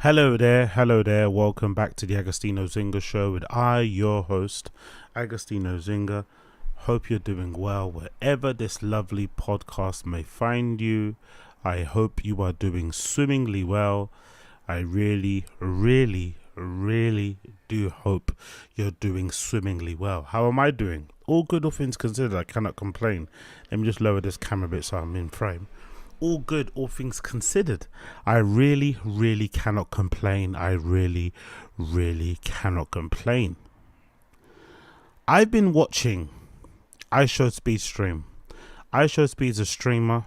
Hello there. Welcome back to the Agostino Zinga Show with your host, Agostino Zinga. Hope you're doing well wherever this lovely podcast may find you. I hope you are doing swimmingly well. I really do hope you're doing swimmingly well. How am I doing? All good, all things considered. I cannot complain. Let me just lower this camera a bit so I'm in frame. All good, all things considered. I really cannot complain. I really cannot complain. I've been watching iShowSpeed stream. iShowSpeed is a streamer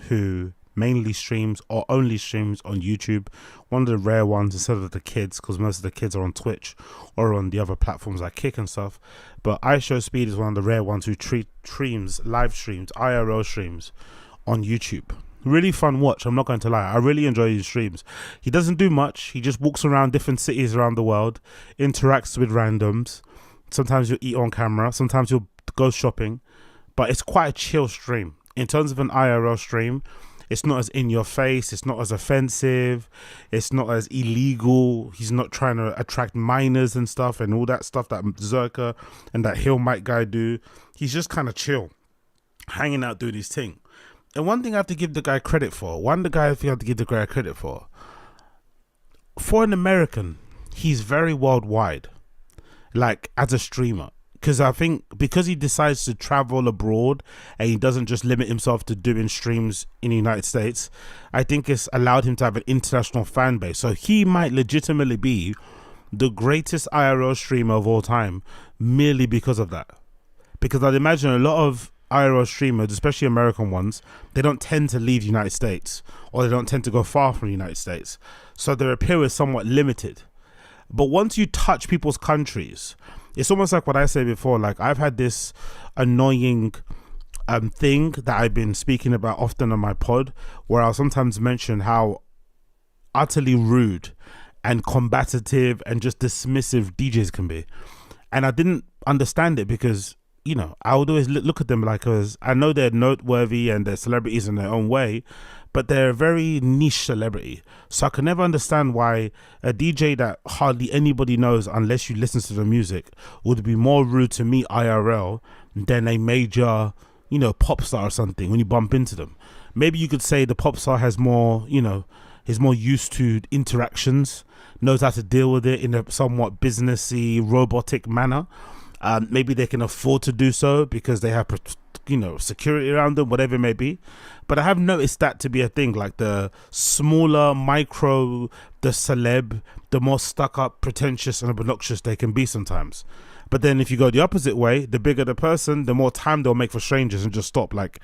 who mainly streams or only streams on YouTube. One of the rare ones instead of the kids, because most of the kids are on Twitch or on the other platforms like Kick and stuff. But iShowSpeed is one of the rare ones who streams, live streams, IRL streams on YouTube. Really fun watch, I'm not going to lie. I really enjoy his streams. He doesn't do much. He just walks around different cities around the world, interacts with randoms. Sometimes you'll eat on camera, sometimes you'll go shopping, but it's quite a chill stream. In terms of an IRL stream, it's not as in your face, it's not as offensive, it's not as illegal. He's not trying to attract minors and stuff and all that stuff that Zerka and that Hill Mike guy do. He's just kind of chill, hanging out doing his thing. And one thing I have to give the guy credit for, for an American, he's very worldwide, like as a streamer. Because I think because he decides to travel abroad and he doesn't just limit himself to doing streams in the United States, I think it's allowed him to have an international fan base. So he might legitimately be the greatest IRL streamer of all time merely because of that. Because I'd imagine a lot of IRL streamers, especially American ones, they don't tend to leave the United States, or they don't tend to go far from the United States, so their appeal is somewhat limited. But once you touch people's countries, it's almost like what I said before. Like, I've had this annoying thing that I've been speaking about often on my pod, where I'll sometimes mention how utterly rude and combative and just dismissive DJs can be. And I didn't understand it because, you know, I would always look at them like, I know they're noteworthy and they're celebrities in their own way, but they're a very niche celebrity. So I can never understand why a DJ that hardly anybody knows unless you listen to the music would be more rude to me IRL than a major, you know, pop star or something when you bump into them. Maybe you could say the pop star has more, you know, is more used to interactions, knows how to deal with it in a somewhat businessy, robotic manner. Maybe they can afford to do so because they have, you know, security around them, whatever it may be. But I have noticed that to be a thing. Like, the smaller, micro, the celeb, the more stuck up, pretentious and obnoxious they can be sometimes. But then if you go the opposite way, the bigger the person, the more time they'll make for strangers and just stop. Like,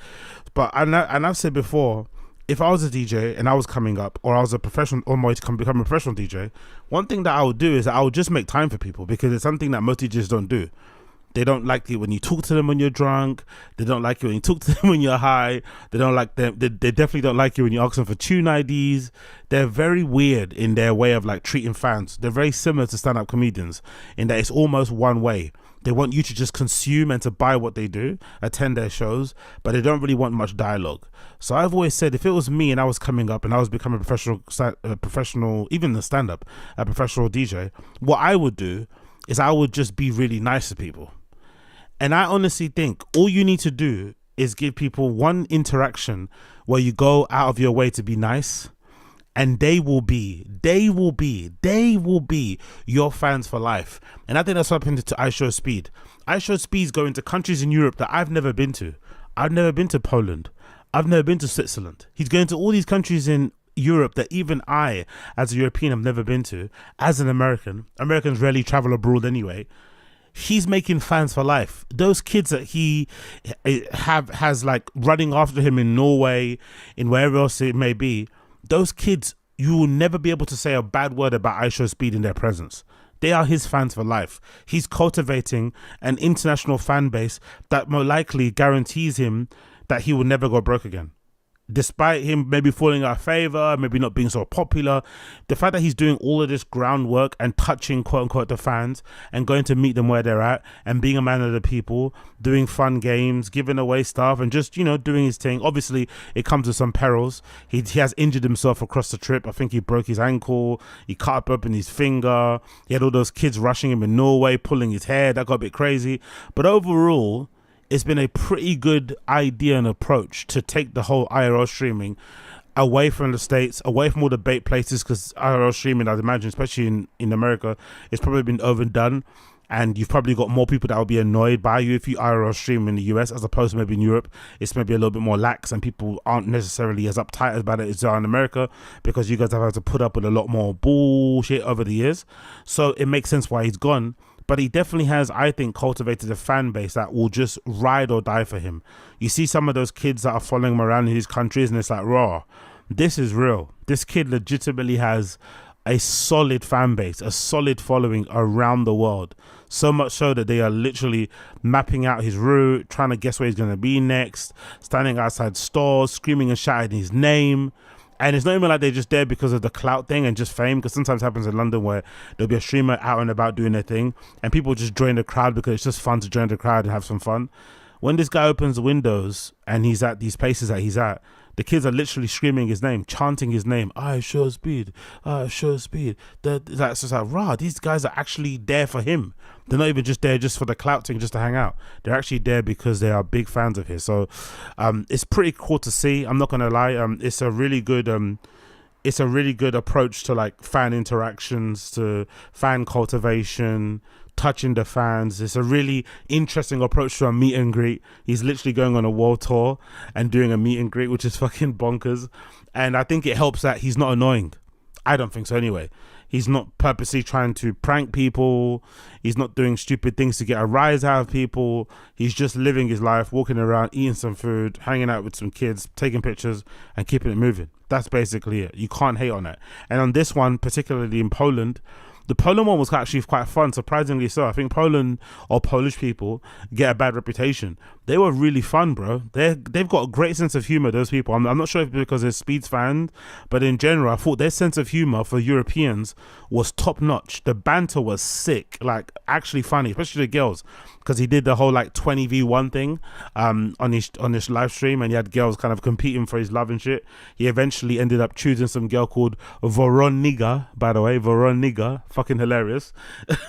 but and I've said before, if I was a DJ and I was coming up, or I was a professional, on my way to become a professional DJ, one thing that I would do is I would just make time for people, because it's something that most DJs don't do. They don't like it when you talk to them when you're drunk. They don't like it when you talk to them when you're high. They don't like them. They definitely don't like you when you ask them for tune IDs. They're very weird in their way of like treating fans. They're very similar to stand-up comedians in that it's almost one way. They want you to just consume and to buy what they do, attend their shows, but they don't really want much dialogue. So I've always said, if it was me and I was coming up and I was becoming a professional, even the stand-up, a professional DJ, what I would do is I would just be really nice to people. And I honestly think all you need to do is give people one interaction where you go out of your way to be nice, and they will be your fans for life. And I think that's what happened to iShowSpeed. iShowSpeed is going to countries in Europe that I've never been to. I've never been to Poland. I've never been to Switzerland. He's going to all these countries in Europe that even I, as a European, have never been to. As an American, Americans rarely travel abroad anyway. He's making fans for life. Those kids that he has like running after him in Norway, in wherever else it may be, those kids, you will never be able to say a bad word about iShowSpeed in their presence. They are his fans for life. He's cultivating an international fan base that more likely guarantees him that he will never go broke again. despite him maybe falling out of favor, maybe not being so popular, the fact that he's doing all of this groundwork and touching quote unquote the fans and going to meet them where they're at and being a man of the people, doing fun games, giving away stuff and just, you know, doing his thing. Obviously it comes with some perils. He has injured himself across the trip. I think he broke his ankle, he cut up open his finger, he had all those kids rushing him in Norway, pulling his hair. That got a bit crazy. But overall, it's been a pretty good idea and approach to take the whole IRL streaming away from the States, away from all the bait places, because IRL streaming, I'd imagine, especially in America, it's probably been overdone. And you've probably got more people that will be annoyed by you if you IRL stream in the US as opposed to maybe in Europe. It's maybe a little bit more lax and people aren't necessarily as uptight about it as they are in America because you guys have had to put up with a lot more bullshit over the years. So it makes sense why he's gone. But he definitely has, I think, cultivated a fan base that will just ride or die for him. You see some of those kids that are following him around in his countries and it's like, raw, this is real. This kid legitimately has a solid fan base, a solid following around the world. So much so that they are literally mapping out his route, trying to guess where he's going to be next, standing outside stores, screaming and shouting his name. And it's not even like they're just there because of the clout thing and just fame, because sometimes it happens in London where there'll be a streamer out and about doing their thing and people just join the crowd because it's just fun to join the crowd and have some fun. When this guy opens the windows and he's at these places that he's at, the kids are literally screaming his name, chanting his name. iShowSpeed, iShowSpeed. That's just like, rah, these guys are actually there for him. They're not even just there just for the clout thing, just to hang out. They're actually there because they are big fans of his. So it's pretty cool to see. I'm not going to lie. It's a really good approach to like fan interactions, to fan cultivation, touching the fans. It's a really interesting approach to a meet and greet. He's literally going on a world tour and doing a meet and greet, which is fucking bonkers. And I think it helps that he's not annoying. I don't think so anyway. He's not purposely trying to prank people. He's not doing stupid things to get a rise out of people. He's just living his life, walking around, eating some food, hanging out with some kids, taking pictures and keeping it moving. That's basically it. You can't hate on that. And on this one, particularly in Poland, the Poland one was actually quite fun, surprisingly so. I think Poland or Polish people get a bad reputation. They were really fun, bro. They've got a great sense of humor, those people. I'm not sure if because they're Speeds fans, but in general, I thought their sense of humor for Europeans was top notch. The banter was sick, like actually funny, especially the girls, because he did the whole like 20v1 thing on his live stream, and he had girls kind of competing for his love and shit. He eventually ended up choosing some girl called Voroniga, by the way, Voroniga, fucking hilarious.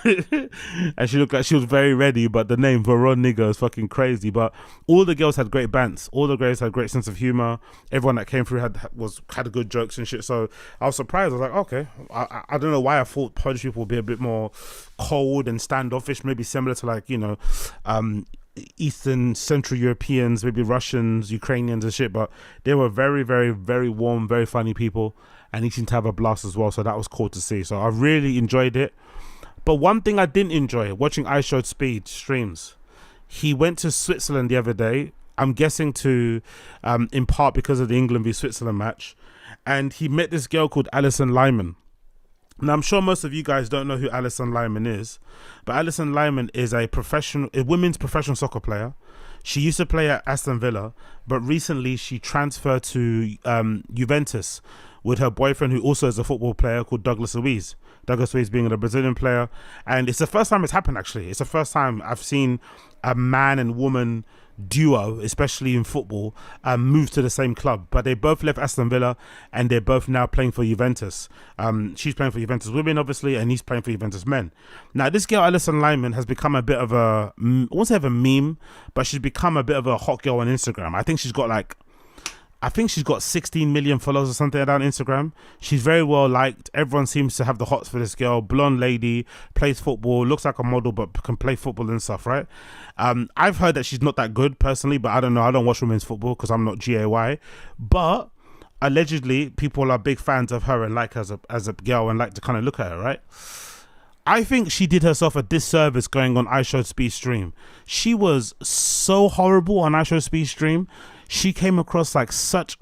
And she looked like she was very ready, but the name Voroniga is fucking crazy. But all the girls had great bants. All the girls had great sense of humor. Everyone that came through had good jokes and shit. So I was surprised. I was like, okay. I don't know why I thought Polish people would be a bit more cold and standoffish, maybe similar to like, you know, Eastern Central Europeans, maybe Russians, Ukrainians and shit. But they were very, very, very warm, very funny people. And he seemed to have a blast as well. So that was cool to see. So I really enjoyed it. But one thing I didn't enjoy watching iShowSpeed streams, he went to Switzerland the other day, I'm guessing to in part because of the England v Switzerland match, and he met this girl called Alisha Lehmann. Now I'm sure most of you guys don't know who Alisha Lehmann is, but Alisha Lehmann is a women's professional soccer player. She used to play at Aston Villa, but recently she transferred to Juventus with her boyfriend, who also is a football player, called Douglas Luiz. Douglas Luiz being a Brazilian player. And it's the first time it's happened, actually. It's the first time I've seen a man and woman duo, especially in football, move to the same club. But they both left Aston Villa and they're both now playing for Juventus. She's playing for Juventus women, obviously, and he's playing for Juventus men. Now, this girl, Alisha Lehmann, has become a bit of I won't say a meme, but she's become a bit of a hot girl on Instagram. I think she's got 16 million followers or something like that on Instagram. She's very well liked. Everyone seems to have the hots for this girl. Blonde lady, plays football, looks like a model, but can play football and stuff, right? I've heard that she's not that good personally, but I don't know. I don't watch women's football because I'm not GAY. But allegedly, people are big fans of her and like her as a girl and like to kind of look at her, right? I think she did herself a disservice going on iShowSpeed stream. She was so horrible on iShowSpeed stream. She came across like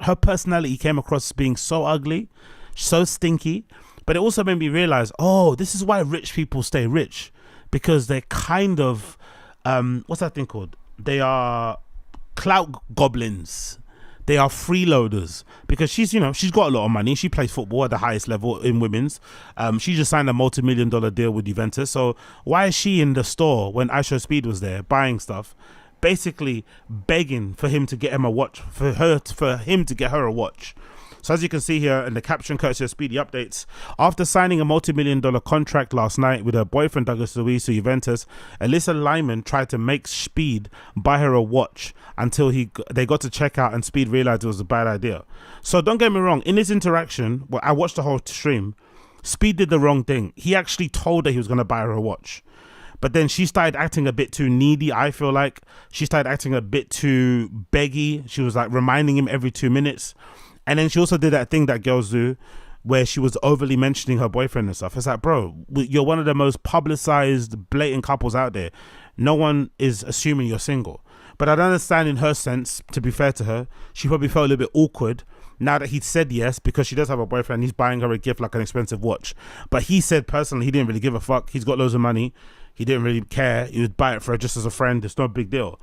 her personality came across being so ugly, so stinky. But it also made me realize, oh, this is why rich people stay rich, because they're kind of, what's that thing called? They are clout goblins. they are freeloaders because she's got a lot of money. She plays football at the highest level in women's. She just signed a multi-million-dollar deal with Juventus. So why is she in the store when iShowSpeed was there buying stuff, basically begging for him to get him a watch, for him to get her a watch? So as you can see here in the caption, courtesy of Speedy Updates, after signing a multi-million-dollar contract last night with her boyfriend Douglas Luiz to Juventus, Alisha Lehmann tried to make Speed buy her a watch until they got to check out and Speed realized it was a bad idea. So don't get me wrong, in this interaction, I watched the whole stream, Speed did the wrong thing. He actually told her he was going to buy her a watch. But then she started acting a bit too needy, I feel like. She started acting a bit too beggy. She was like reminding him every 2 minutes. And then she also did that thing that girls do where she was overly mentioning her boyfriend and stuff. It's like, bro, you're one of the most publicized, blatant couples out there. No one is assuming you're single. But I don't understand in her sense, to be fair to her, she probably felt a little bit awkward now that he'd said yes, because she does have a boyfriend. He's buying her a gift like an expensive watch. But he said personally he didn't really give a fuck. He's got loads of money. He didn't really care. He would buy it for her just as a friend. It's no big deal.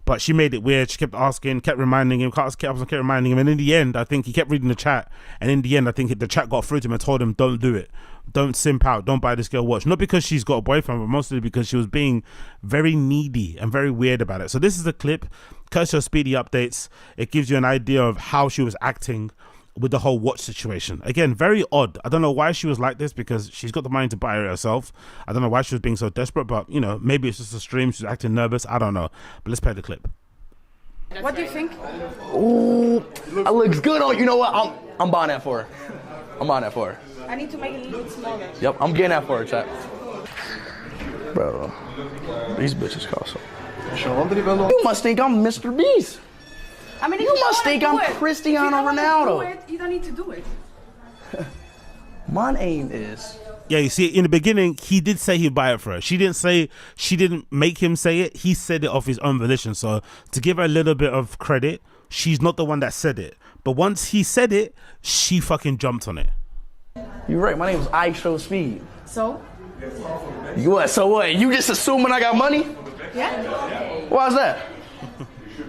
But she made it weird. She kept asking, kept reminding him, kept reminding him. And in the end, I think he kept reading the chat. And in the end, I think the chat got through to him and told him, don't do it. Don't simp out. Don't buy this girl a watch. Not because she's got a boyfriend, but mostly because she was being very needy and very weird about it. So this is the clip. Courtesy of Speedy Updates. It gives you an idea of how she was acting with the whole watch situation. Again, very odd. I don't know why she was like this, because she's got the money to buy it herself. I don't know why she was being so desperate, but maybe it's just a stream. She's acting nervous. I don't know. But let's play the clip. What do you think? Ooh, it looks good on. You know what? I'm buying that for her. I'm buying that for her. I need to make it a little bit smaller. Yep, I'm getting that for her, chat. Bro, these bitches cost so. You must think I'm Mr. Beast. I mean, you must think I'm Cristiano Ronaldo. You don't need to do it. My aim is. Yeah, you see, in the beginning, he did say he'd buy it for her. She didn't make him say it. He said it off his own volition. So to give her a little bit of credit, she's not the one that said it. But once he said it, she fucking jumped on it. You're right. My name is iShowSpeed. So? You what? So what? You just assuming I got money? Yeah. Why's that?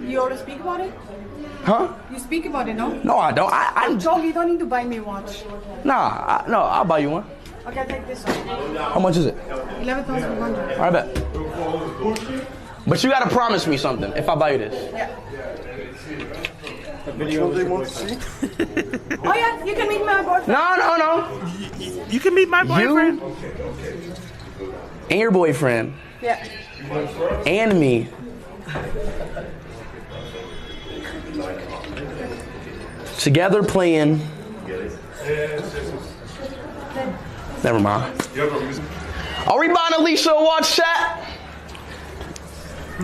You already speak about it? Huh? You speak about it, no? No, I don't. I told you don't need to buy me a watch. Nah, no, I'll buy you one. Okay, take this one. How much is it? 11,100. All right, bet. But you gotta promise me something if I buy you this. Yeah. Oh yeah, you can meet my boyfriend. No. You can meet my boyfriend. You and your boyfriend. Yeah. And me. Together playing. Never mind. Are we buying Alisha a watch, chat?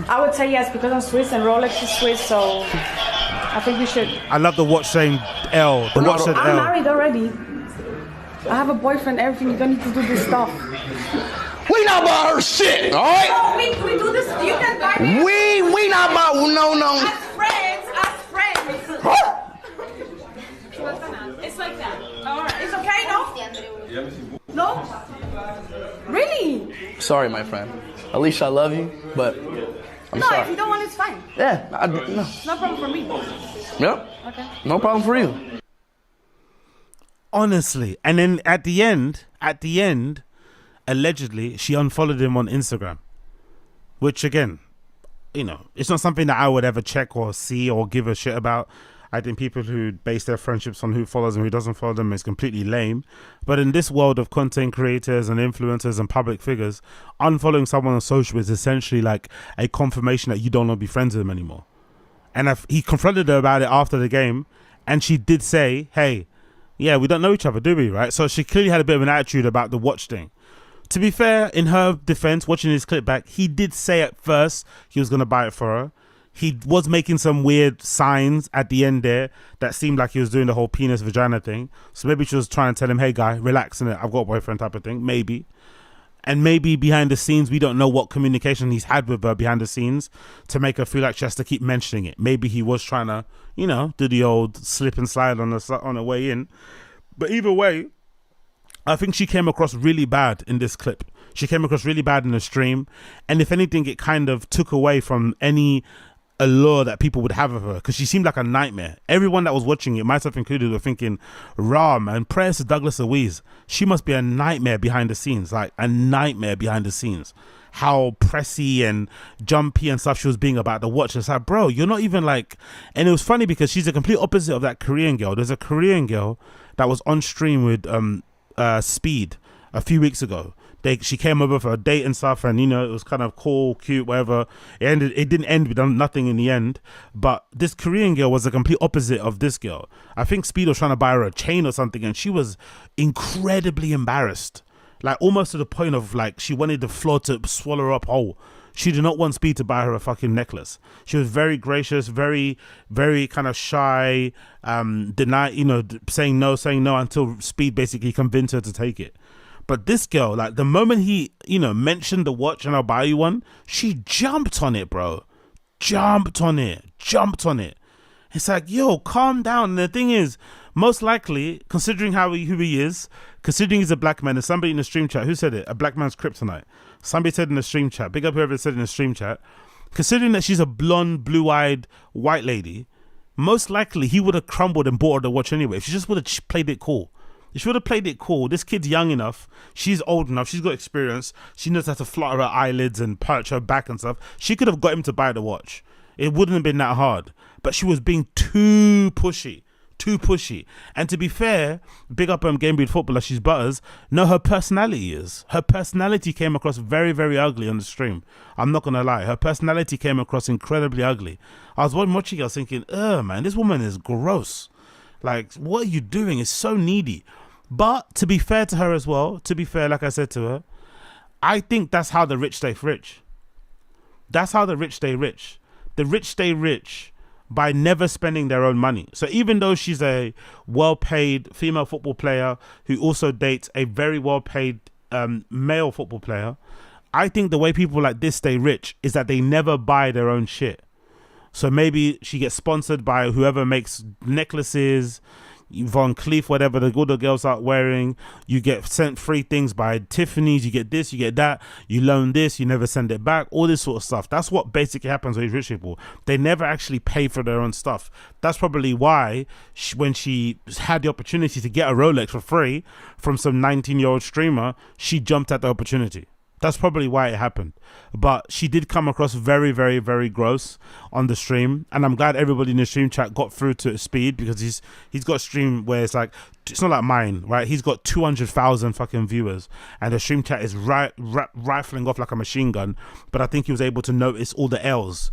I would say yes, because I'm Swiss and Rolex is Swiss, so I think we should. I love the watch saying L. The watch said I'm L. married already. I have a boyfriend, everything. You don't need to do this stuff. We not buying her shit, all right? No, we do this. You can buy me. We not buying, no. As friends. Huh? It's like that. All right. It's okay, no? No? Really? Sorry, my friend. Alisha, I love you, but I'm sorry. No, if you don't want it, it's fine. Yeah, no. It's no problem for me. Yep. Okay. No problem for you. Honestly. And then at the end, allegedly, she unfollowed him on Instagram. Which, again, it's not something that I would ever check or see or give a shit about. I think people who base their friendships on who follows and who doesn't follow them is completely lame. But in this world of content creators and influencers and public figures, unfollowing someone on social is essentially like a confirmation that you don't want to be friends with them anymore. And he confronted her about it after the game, and she did say, hey, yeah, we don't know each other, do we, right? So she clearly had a bit of an attitude about the watch thing. To be fair, in her defense, watching his clip back, he did say at first he was going to buy it for her. He was making some weird signs at the end there that seemed like he was doing the whole penis vagina thing. So maybe she was trying to tell him, hey guy, relax in it. I've got a boyfriend type of thing. Maybe. And maybe behind the scenes, we don't know what communication he's had with her behind the scenes to make her feel like she has to keep mentioning it. Maybe he was trying to, do the old slip and slide on the way in. But either way, I think she came across really bad in this clip. She came across really bad in the stream. And if anything, it kind of took away from any allure that people would have of her, because she seemed like a nightmare. Everyone that was watching it, myself included, were thinking, rah, man, prayers to Douglas Louise. She must be a nightmare behind the scenes, like a nightmare behind the scenes. How pressy and jumpy and stuff she was being about the watch. It's like, bro, you're not even like... And it was funny because she's the complete opposite of that Korean girl. There's a Korean girl that was on stream with Speed a few weeks ago. She came over for a date and stuff, and you know, it was kind of cool, cute, whatever. It didn't end with nothing in the end. But this Korean girl was the complete opposite of this girl. I think Speed was trying to buy her a chain or something, and she was incredibly embarrassed, like almost to the point of like she wanted the floor to swallow her up whole. She did not want Speed to buy her a fucking necklace. She was very gracious, very, very kind of shy, saying no until Speed basically convinced her to take it. But this girl, like the moment he, mentioned the watch and I'll buy you one, she jumped on it, bro. Jumped on it. It's like, yo, calm down. And the thing is, most likely, considering who he is, considering he's a black man, and somebody in the stream chat, who said it? A black man's kryptonite. Somebody said in the stream chat, big up whoever said in the stream chat, considering that she's a blonde, blue-eyed white lady, most likely he would have crumbled and bought her the watch anyway. If she just would have played it cool. If she would have played it cool, this kid's young enough, she's old enough, she's got experience, she knows how to flutter her eyelids and perch her back and stuff. She could have got him to buy the watch. It wouldn't have been that hard. But she was being too pushy. And to be fair, big up Game Breed Footballer, she's butters. No, her personality came across very, very ugly on the stream. I'm not gonna lie, her personality came across incredibly ugly. I was watching, I was thinking, man, this woman is gross. Like, what are you doing? It's so needy. But to be fair to her as well, like I said to her, I think that's how the rich stay rich. That's how the rich stay rich. The rich stay rich by never spending their own money. So even though she's a well-paid female football player who also dates a very well-paid male football player, I think the way people like this stay rich is that they never buy their own shit. So maybe she gets sponsored by whoever makes necklaces, Von Cleef, whatever the good girls are wearing. You get sent free things by Tiffany's. You get this, you get that. You loan this, you never send it back. All this sort of stuff. That's what basically happens with rich people. They never actually pay for their own stuff. That's probably why when she had the opportunity to get a Rolex for free from some 19-year-old streamer, she jumped at the opportunity. That's probably why it happened. But she did come across very, very, very gross on the stream. And I'm glad everybody in the stream chat got through to Speed, because he's got a stream where it's like, it's not like mine, right? He's got 200,000 fucking viewers. And the stream chat is rifling off like a machine gun. But I think he was able to notice all the L's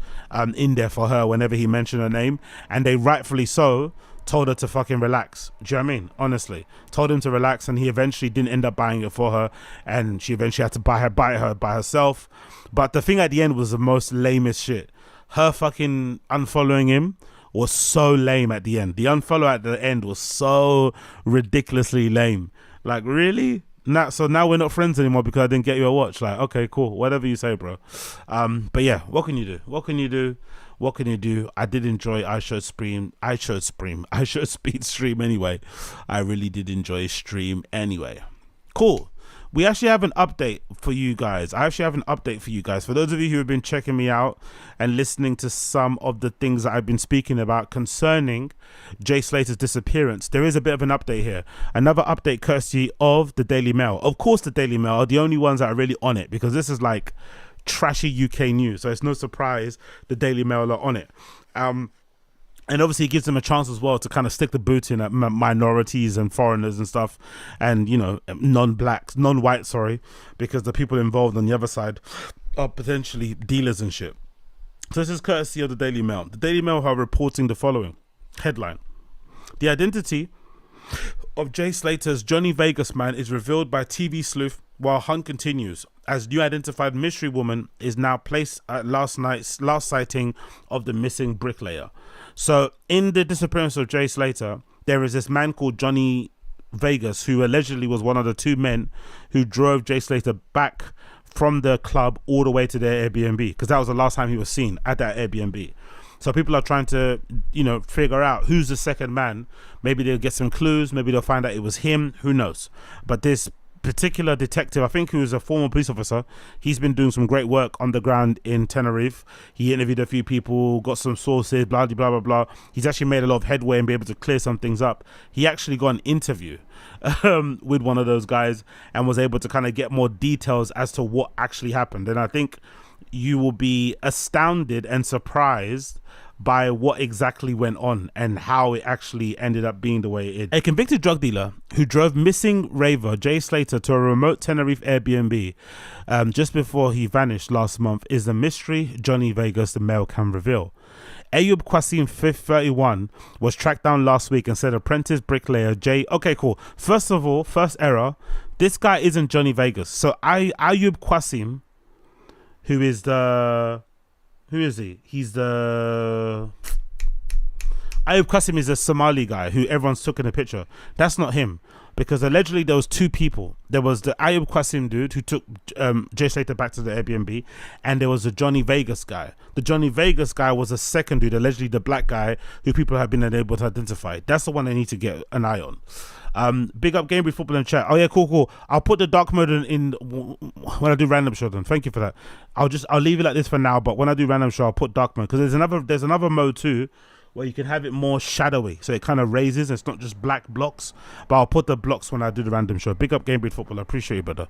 in there for her whenever he mentioned her name. And they rightfully so told her to fucking relax. Do you know what I mean? Honestly. Told him to relax, and he eventually didn't end up buying it for her, and she eventually had to buy her by herself. But the thing at the end was the most lamest shit. Her fucking unfollowing him was so lame at the end. The unfollow at the end was so ridiculously lame. Like, really? So now we're not friends anymore because I didn't get you a watch. Like, okay, cool. Whatever you say, bro. But yeah, what can you do? I did enjoy iShowSpeed stream anyway. I really did enjoy stream anyway. Cool. We actually have an update for you guys. For those of you who have been checking me out and listening to some of the things that I've been speaking about concerning Jay Slater's disappearance, there is a bit of an update here. Another update courtesy of the Daily Mail. Of course, the Daily Mail are the only ones that are really on it, because this is like trashy UK news. So it's no surprise the Daily Mail are on it. And obviously it gives them a chance as well to kind of stick the boot in at minorities and foreigners and stuff, and non-white, because the people involved on the other side are potentially dealers and shit. So this is courtesy of the Daily Mail. The Daily Mail are reporting the following headline: the identity of Jay Slater's Johnny Vegas man is revealed by TV sleuth while hunt continues, as new identified mystery woman is now placed at last sighting of the missing bricklayer. So in the disappearance of Jay Slater, there is this man called Johnny Vegas, who allegedly was one of the two men who drove Jay Slater back from the club all the way to their Airbnb, because that was the last time he was seen at that Airbnb. So people are trying to, figure out who's the second man. Maybe they'll get some clues. Maybe they'll find out it was him. Who knows? But this particular detective, I think, who is a former police officer, he's been doing some great work on the ground in Tenerife. He interviewed a few people, got some sources, blah blah blah blah. He's actually made a lot of headway and be able to clear some things up. He actually got an interview with one of those guys and was able to kind of get more details as to what actually happened. And I think you will be astounded and surprised by what exactly went on and how it actually ended up being the way it is. A convicted drug dealer who drove missing raver Jay Slater to a remote Tenerife Airbnb just before he vanished last month is the mystery Johnny Vegas, the Mail can reveal. Ayub Qasim, 31, was tracked down last week and said apprentice bricklayer Jay... Okay, cool. First of all, first error, this guy isn't Johnny Vegas. So Ayub Qasim, who is the... Who is he? He's the... Ayub Qasim is a Somali guy who everyone's took in a picture. That's not him. Because allegedly there was two people. There was the Ayub Qasim dude who took Jay Slater back to the Airbnb, and there was the Johnny Vegas guy. The Johnny Vegas guy was a second dude, allegedly the black guy who people have been unable to identify. That's the one they need to get an eye on. Big up Gamebreed Football in chat. Oh yeah, cool. I'll put the dark mode in when I do random show. Then thank you for that. I'll leave it like this for now. But when I do random show, I'll put dark mode because there's another mode too, where you can have it more shadowy, so it kind of raises. It's not just black blocks, but I'll put the blocks when I do the random show. Big up Gamebreed Football. I appreciate you, brother.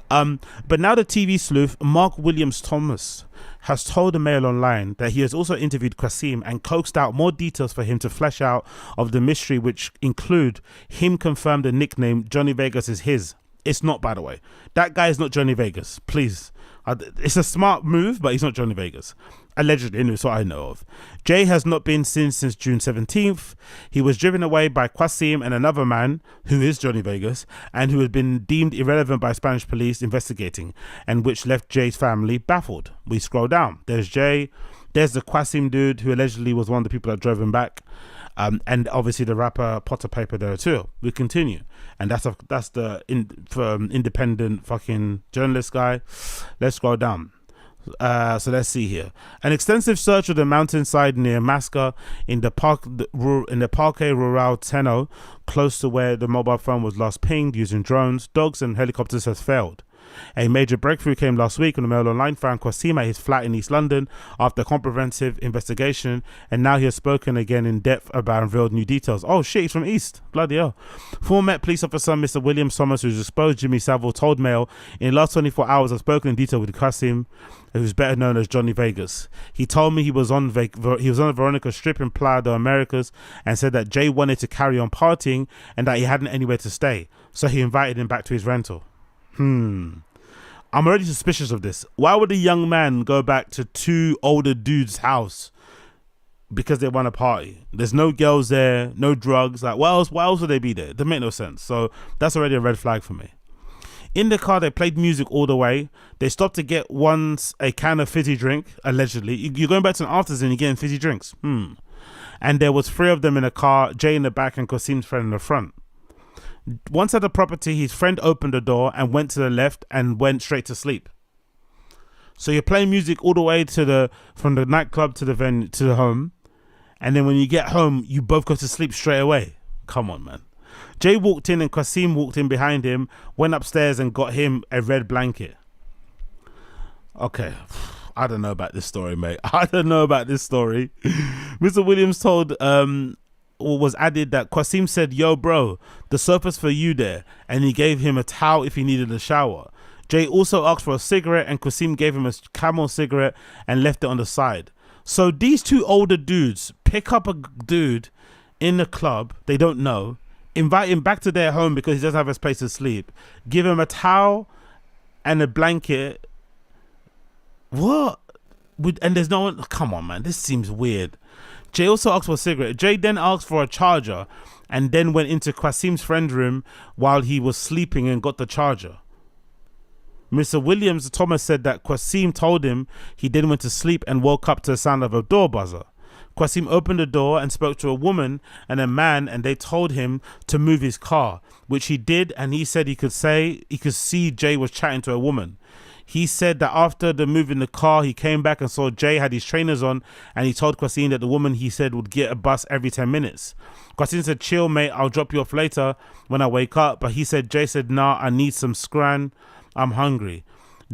But now the TV sleuth Mark Williams Thomas has told the Mail Online that he has also interviewed Qasim and coaxed out more details for him to flesh out of the mystery, which include him confirmed the nickname Johnny Vegas is his. It's not, by the way. That guy is not Johnny Vegas. Please. It's a smart move, but he's not Johnny Vegas. Allegedly, and it's what I know of. Jay has not been seen since June 17th. He was driven away by Qasim and another man, who is Johnny Vegas, and who has been deemed irrelevant by Spanish police investigating, and which left Jay's family baffled. We scroll down. There's Jay. There's the Qasim dude, who allegedly was one of the people that drove him back. And obviously the rapper Potter Paper there too. We continue. And that's the independent fucking journalist guy. Let's scroll down. So let's see here. An extensive search of the mountainside near Masca in the Parque Rural Teno, close to where the mobile phone was last pinged using drones, dogs and helicopters has failed. A major breakthrough came last week when the Mail Online found Qasim at his flat in East London after a comprehensive investigation, and now he has spoken again in depth about revealed new details. Oh shit, he's from East. Bloody hell. Former Met police officer Mr. William Thomas, who's exposed Jimmy Savile, told Mail, in the last 24 hours I've spoken in detail with Qasim, who's better known as Johnny Vegas. He told me he was on a Veronica Strip in Playa de Americas and said that Jay wanted to carry on partying and that he hadn't anywhere to stay, so he invited him back to his rental. I'm already suspicious of this. Why would a young man go back to two older dudes' house because they want to party? There's no girls there, no drugs. Like, why else would they be there? It doesn't make no sense. So that's already a red flag for me. In the car, they played music all the way. They stopped to get once a can of fizzy drink, allegedly. You're going back to an afters and you're getting fizzy drinks. And there was 3 of them in a car, Jay in the back and Qasim's friend in the front. Once at the property, his friend opened the door and went to the left and went straight to sleep. So you're playing music all the way from the nightclub to the venue to the home, and then when you get home, you both go to sleep straight away. Come on, man. Jay walked in and Qasim walked in behind him, went upstairs and got him a red blanket. Okay. I don't know about this story, mate. I don't know about this story. Mr. Williams told was added that Qasim said, "Yo, bro, the sofa's for you there," and he gave him a towel if he needed a shower. Jay also asked for a cigarette, and Qasim gave him a Camel cigarette and left it on the side. So these two older dudes pick up a dude in the club they don't know, invite him back to their home because he doesn't have a place to sleep, give him a towel and a blanket. What? And there's no one. Come on, man. This seems weird. Jay also asked for a cigarette. Jay then asked for a charger and then went into Qasim's friend's room while he was sleeping and got the charger. Mr. Williams Thomas said that Qasim told him he then went to sleep and woke up to the sound of a door buzzer. Qasim opened the door and spoke to a woman and a man, and they told him to move his car, which he did, and he said he could see Jay was chatting to a woman. He said that after the move in the car, he came back and saw Jay had his trainers on, and he told Qasim that the woman he said would get a bus every 10 minutes. Qasim said, chill, mate, I'll drop you off later when I wake up. But he said, Jay said, nah, I need some scran. I'm hungry.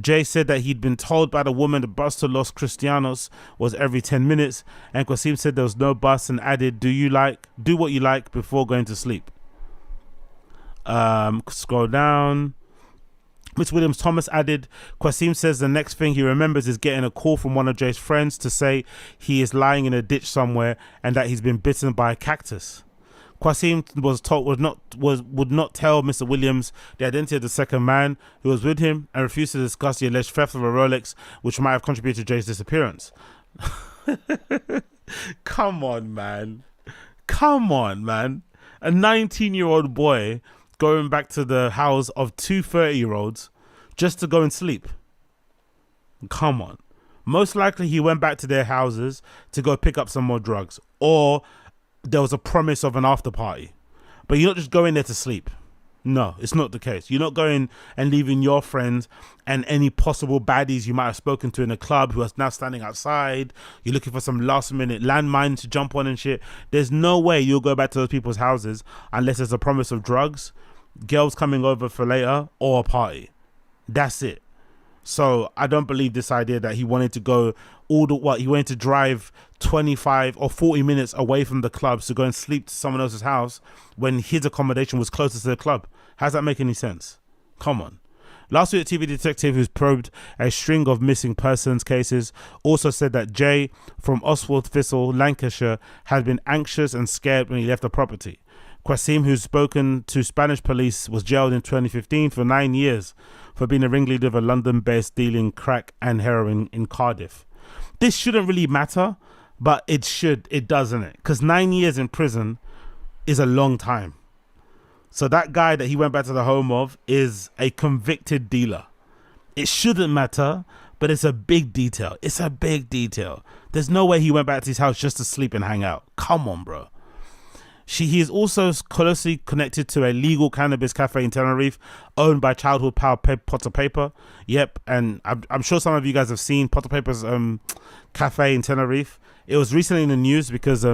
Jay said that he'd been told by the woman the bus to Los Cristianos was every 10 minutes. And Qasim said there was no bus and added, do what you like before going to sleep. Scroll down. Miss Williams Thomas added, Qasim says the next thing he remembers is getting a call from one of Jay's friends to say he is lying in a ditch somewhere and that he's been bitten by a cactus. Qasim was told would not tell Mr. Williams the identity of the second man who was with him and refused to discuss the alleged theft of a Rolex, which might have contributed to Jay's disappearance. Come on, man. Come on, man. A 19-year-old boy going back to the house of two 30-year-olds just to go and sleep. Come on. Most likely he went back to their houses to go pick up some more drugs, or there was a promise of an after party. But you're not just going there to sleep. No, it's not the case. You're not going and leaving your friends and any possible baddies you might have spoken to in a club who are now standing outside. You're looking for some last minute landmine to jump on and shit. There's no way you'll go back to those people's houses unless there's a promise of drugs, girls coming over for later, or a party. That's it. So I don't believe this idea that he wanted to go he wanted to drive 25 or 40 minutes away from the clubs to go and sleep to someone else's house when his accommodation was closer to the club. How does that make any sense? Come on. Last week, a TV detective who's probed a string of missing persons cases also said that Jay from Oswald Thistle, Lancashire, had been anxious and scared when he left the property. Qasim, who's spoken to Spanish police, was jailed in 2015 for 9 years for being a ringleader of a London-based dealing crack and heroin in Cardiff. This shouldn't really matter, but it doesn't it? Because 9 years in prison is a long time. So that guy that he went back to the home of is a convicted dealer. It shouldn't matter, but it's a big detail. It's a big detail. There's no way he went back to his house just to sleep and hang out. Come on, bro. He is also closely connected to a legal cannabis cafe in Tenerife owned by childhood pal Potter Paper. Yep, and I'm sure some of you guys have seen Potter Paper's cafe in Tenerife. It was recently in the news because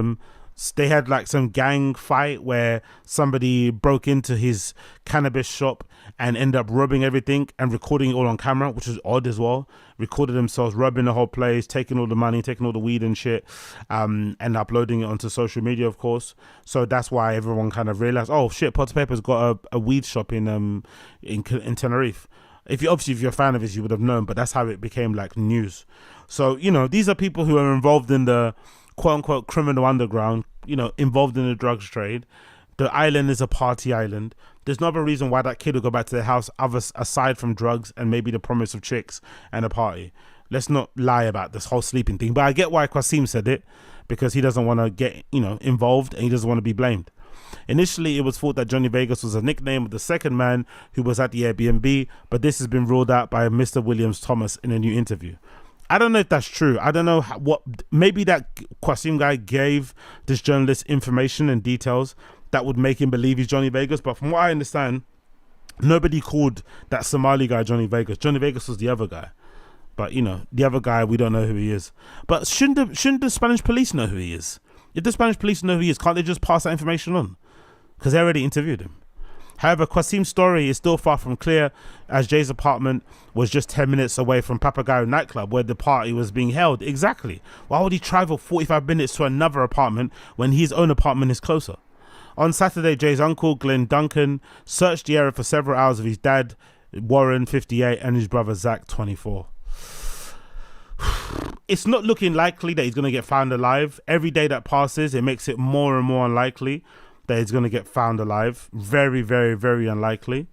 they had like some gang fight where somebody broke into his cannabis shop and ended up robbing everything and recording it all on camera, which is odd as well. Recorded themselves robbing the whole place, taking all the money, taking all the weed and shit, and uploading it onto social media, of course. So that's why everyone kind of realized, oh shit, Potter Paper's got a weed shop in Tenerife. If you're a fan of his, you would have known, but that's how it became like news. So, these are people who are involved in the quote unquote criminal underground, involved in the drugs trade. The island is a party island. There's no other reason why that kid would go back to their house aside from drugs and maybe the promise of chicks and a party. Let's not lie about this whole sleeping thing. But I get why Qasim said it, because he doesn't want to get, involved, and he doesn't want to be blamed. Initially, it was thought that Johnny Vegas was a nickname of the second man who was at the Airbnb, but this has been ruled out by Mr. Williams Thomas in a new interview. I don't know if that's true. I don't know maybe that Qasim guy gave this journalist information and details that would make him believe he's Johnny Vegas. But from what I understand, nobody called that Somali guy Johnny Vegas. Johnny Vegas was the other guy. But, the other guy, we don't know who he is. But shouldn't the Spanish police know who he is? If the Spanish police know who he is, can't they just pass that information on? Because they already interviewed him. However, Qasim's story is still far from clear, as Jay's apartment was just 10 minutes away from Papagayo nightclub where the party was being held. Exactly. Why would he travel 45 minutes to another apartment when his own apartment is closer? On Saturday, Jay's uncle, Glenn Duncan, searched the area for several hours with his dad, Warren, 58, and his brother, Zach, 24. It's not looking likely that he's going to get found alive. Every day that passes, it makes it more and more unlikely that he's going to get found alive. Very, very, very unlikely.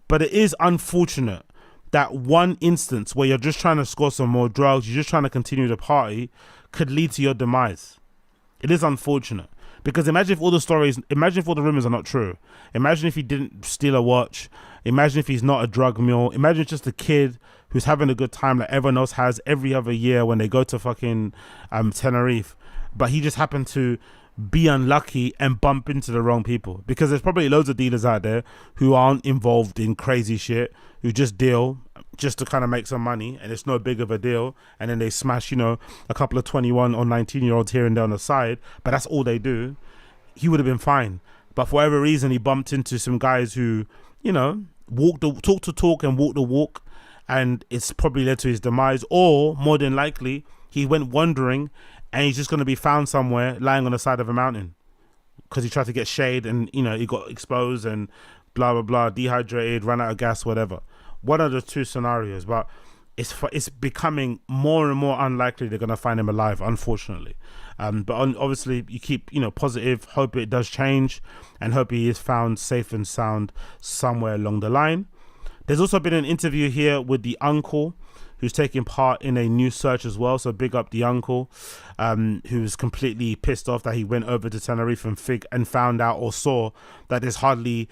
But it is unfortunate that one instance where you're just trying to score some more drugs, you're just trying to continue the party, could lead to your demise. It is unfortunate. Because imagine if all the rumors are not true. Imagine if he didn't steal a watch. Imagine if he's not a drug mule. Imagine it's just a kid who's having a good time like everyone else has every other year when they go to fucking Tenerife. But he just happened to be unlucky and bump into the wrong people. Because there's probably loads of dealers out there who aren't involved in crazy shit, who just deal, just to kind of make some money, and it's no big of a deal, and then they smash, you know, a couple of 21 or 19-year-olds here and there on the side, but that's all they do, he would have been fine. But for whatever reason, he bumped into some guys who, you know, talk the talk and walk the walk, and it's probably led to his demise. Or more than likely, he went wandering and he's just going to be found somewhere lying on the side of a mountain because he tried to get shade and, you know, he got exposed and blah blah blah, dehydrated, ran out of gas, whatever. One of the two scenarios, but it's becoming more and more unlikely they're going to find him alive, unfortunately. But obviously you keep, you know, positive, hope it does change, and hope he is found safe and sound somewhere along the line. There's also been an interview here with the uncle who's taking part in a new search as well. So big up the uncle, who's completely pissed off that he went over to Tenerife and found out or saw that there's hardly,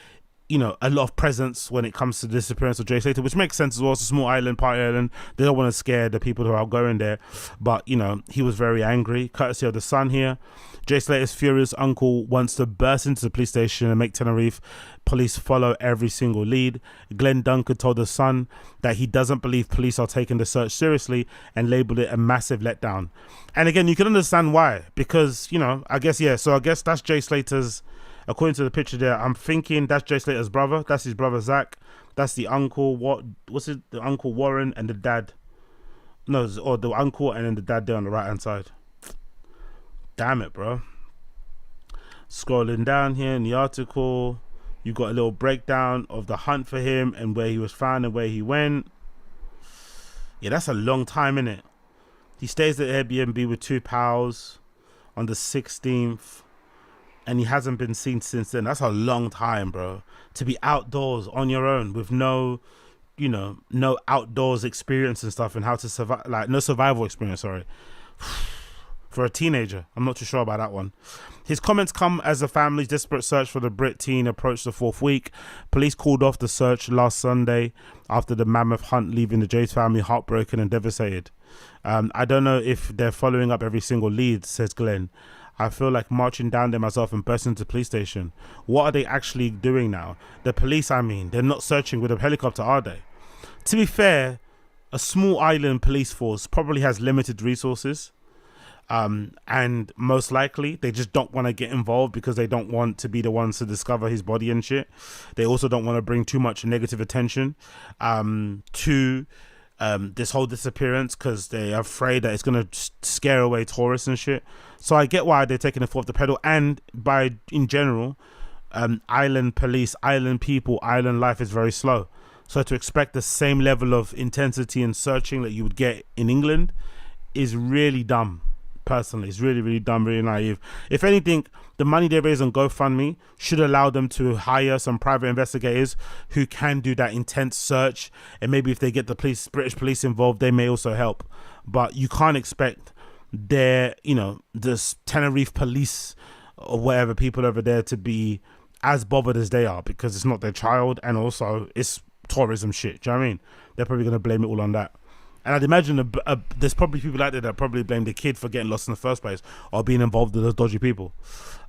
you know, a lot of presence when it comes to the disappearance of Jay Slater, which makes sense as well. It's a small island, party island. They don't want to scare the people who are going there. But, you know, he was very angry, courtesy of the son here. Jay Slater's furious uncle wants to burst into the police station and make Tenerife police follow every single lead. Glenn Duncan told the son that he doesn't believe police are taking the search seriously and labeled it a massive letdown. And again, you can understand why, because, you know, I guess that's Jay Slater's, according to the picture there, I'm thinking that's Jay Slater's brother. That's his brother Zach. That's the uncle. What's it? The uncle Warren and the dad. No, or the uncle and then the dad there on the right hand side. Damn it, bro. Scrolling down here in the article, you got a little breakdown of the hunt for him and where he was found and where he went. Yeah, that's a long time, innit? He stays at Airbnb with two pals on the 16th. And he hasn't been seen since then. That's a long time, bro. To be outdoors on your own with no, you know, no outdoors experience and stuff, and how to survive, like no survival experience, sorry. For a teenager, I'm not too sure about that one. His comments come as the family's desperate search for the Brit teen approached the fourth week. Police called off the search last Sunday after the mammoth hunt, leaving the Jays family heartbroken and devastated. I don't know if they're following up every single lead, says Glenn. I feel like marching down there myself and bursting into the police station. What are they actually doing now? The police, I mean, they're not searching with a helicopter, are they? To be fair, a small island police force probably has limited resources. And most likely they just don't want to get involved because they don't want to be the ones to discover his body and shit. They also don't want to bring too much negative attention to this whole disappearance because they're afraid that it's going to scare away tourists and shit. So I get why they're taking the foot off the pedal. And in general, island police, island people, island life is very slow. So to expect the same level of intensity and searching that you would get in England is really dumb. Personally, it's really, really dumb, really naive. If anything, the money they raise on GoFundMe should allow them to hire some private investigators who can do that intense search, and maybe if they get the British police involved, they may also help. But you can't expect their, you know, this Tenerife police or whatever people over there to be as bothered as they are, because it's not their child, and also it's tourism shit. Do you know what I mean? They're probably going to blame it all on that. And I'd imagine there's probably people out there that probably blame the kid for getting lost in the first place or being involved with those dodgy people.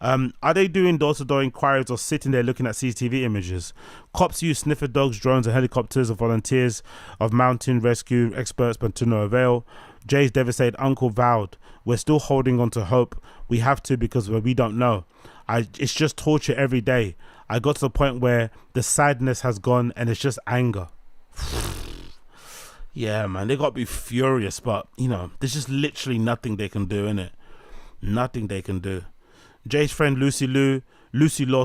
Are they doing door-to-door inquiries or sitting there looking at CCTV images? Cops use sniffer dogs, drones and helicopters of volunteers of mountain rescue experts, but to no avail. Jay's devastated uncle vowed, "We're still holding on to hope. We have to, because we don't know. It's just torture every day. I got to the point where the sadness has gone and it's just anger." Yeah, man, they got to be furious, but, you know, there's just literally nothing they can do, innit? Nothing they can do. Jay's friend Lucy Law,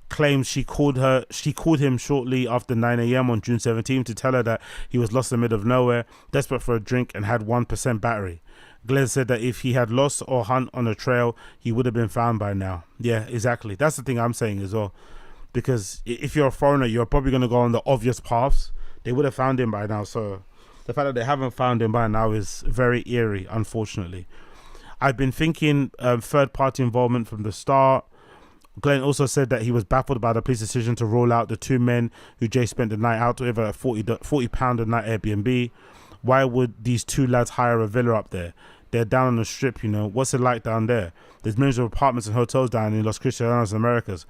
claims she called him shortly after 9 a.m. on June 17th to tell her that he was lost in the middle of nowhere, desperate for a drink, and had 1% battery. Glenn said that if he had lost or hunt on a trail, he would have been found by now. Yeah, exactly. That's the thing I'm saying as well. Because if you're a foreigner, you're probably going to go on the obvious paths. They would have found him by now, so the fact that they haven't found him by now is very eerie, unfortunately. I've been thinking third-party involvement from the start. Glenn also said that he was baffled by the police decision to roll out the two men who Jay spent the night out with at £40 a night Airbnb. Why would these two lads hire a villa up there? They're down on the strip, you know. What's it like down there? There's millions of apartments and hotels down in Los Cristianos, Americas.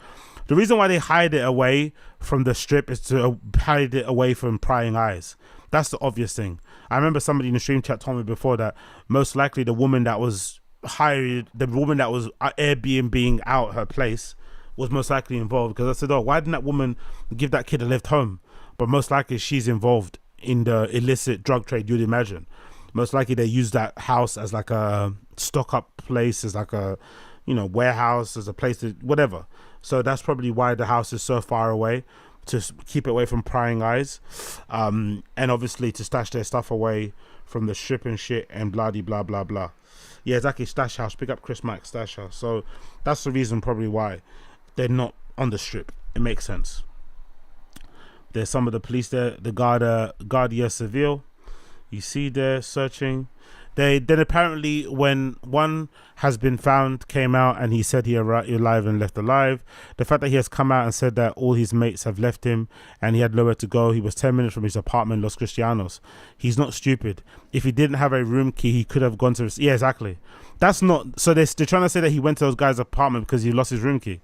The reason why they hide it away from the strip is to hide it away from prying eyes. That's the obvious thing. I remember somebody in the stream chat told me before that most likely the woman that was hired, the woman that was Airbnb-ing out her place was most likely involved. Because I said, oh, why didn't that woman give that kid a lift home? But most likely she's involved in the illicit drug trade, you'd imagine. Most likely they use that house as like a stock up place, as like a, you know, warehouse, as a place to whatever. So that's probably why the house is so far away, to keep it away from prying eyes, and obviously to stash their stuff away from the strip and shit and blah blah blah blah. Yeah, exactly. Stash house. Pick up Chris Mack, stash house. So that's the reason probably why they're not on the strip. It makes sense. There's some of the police there. The Guardia Civil, you see there searching. They then apparently, when one has been found, came out and he said he arrived alive and left alive. The fact that he has come out and said that all his mates have left him and he had nowhere to go. He was 10 minutes from his apartment in Los Cristianos. He's not stupid. If he didn't have a room key, he could have gone to his, yeah, exactly. That's not, so they're trying to say that he went to those guys' apartment because he lost his room key.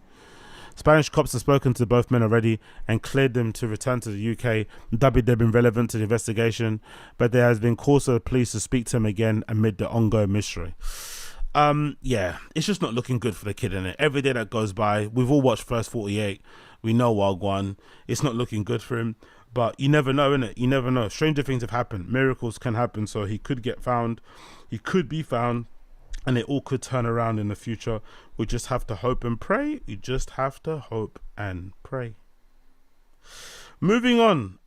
Spanish cops have spoken to both men already and cleared them to return to the UK, dubbing them irrelevant to the investigation, but there has been calls for the police to speak to him again amid the ongoing mystery. Yeah, it's just not looking good for the kid, innit? Every day that goes by, we've all watched First 48, we know Wagwan, it's not looking good for him, but you never know, innit? You never know. Stranger things have happened, miracles can happen, so he could get found, he could be found, and it all could turn around in the future. We just have to hope and pray. We just have to hope and pray. Moving on.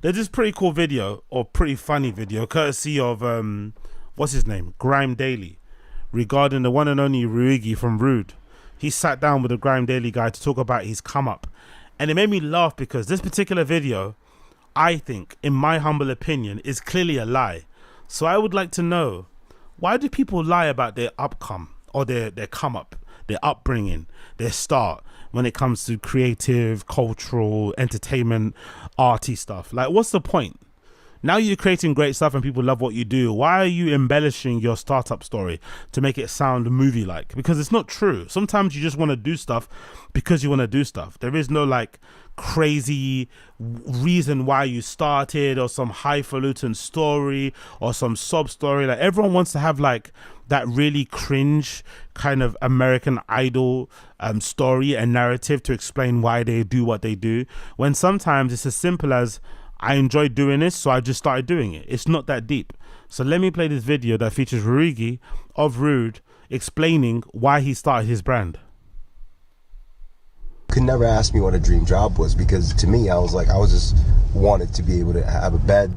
There's this pretty cool video, or pretty funny video, courtesy of, what's his name? Grime Daily, regarding the one and only Rhuigi from Rhude. He sat down with the Grime Daily guy to talk about his come up. And it made me laugh because this particular video, I think, in my humble opinion, is clearly a lie. So I would like to know, why do people lie about their upcome or their come up, their upbringing, their start when it comes to creative, cultural, entertainment, arty stuff? Like, what's the point? Now you're creating great stuff and people love what you do. Why are you embellishing your startup story to make it sound movie-like? Because it's not true. Sometimes you just want to do stuff because you want to do stuff. There is no like crazy reason why you started or some highfalutin story or some sob story. Like, everyone wants to have like that really cringe kind of American Idol story and narrative to explain why they do what they do, when sometimes it's as simple as, I enjoy doing this, so I just started doing it. It's not that deep. So let me play this video that features Rhuigi of Rhude explaining why he started his brand. Could never ask me what a dream job was, because to me, I was just wanted to be able to have a bed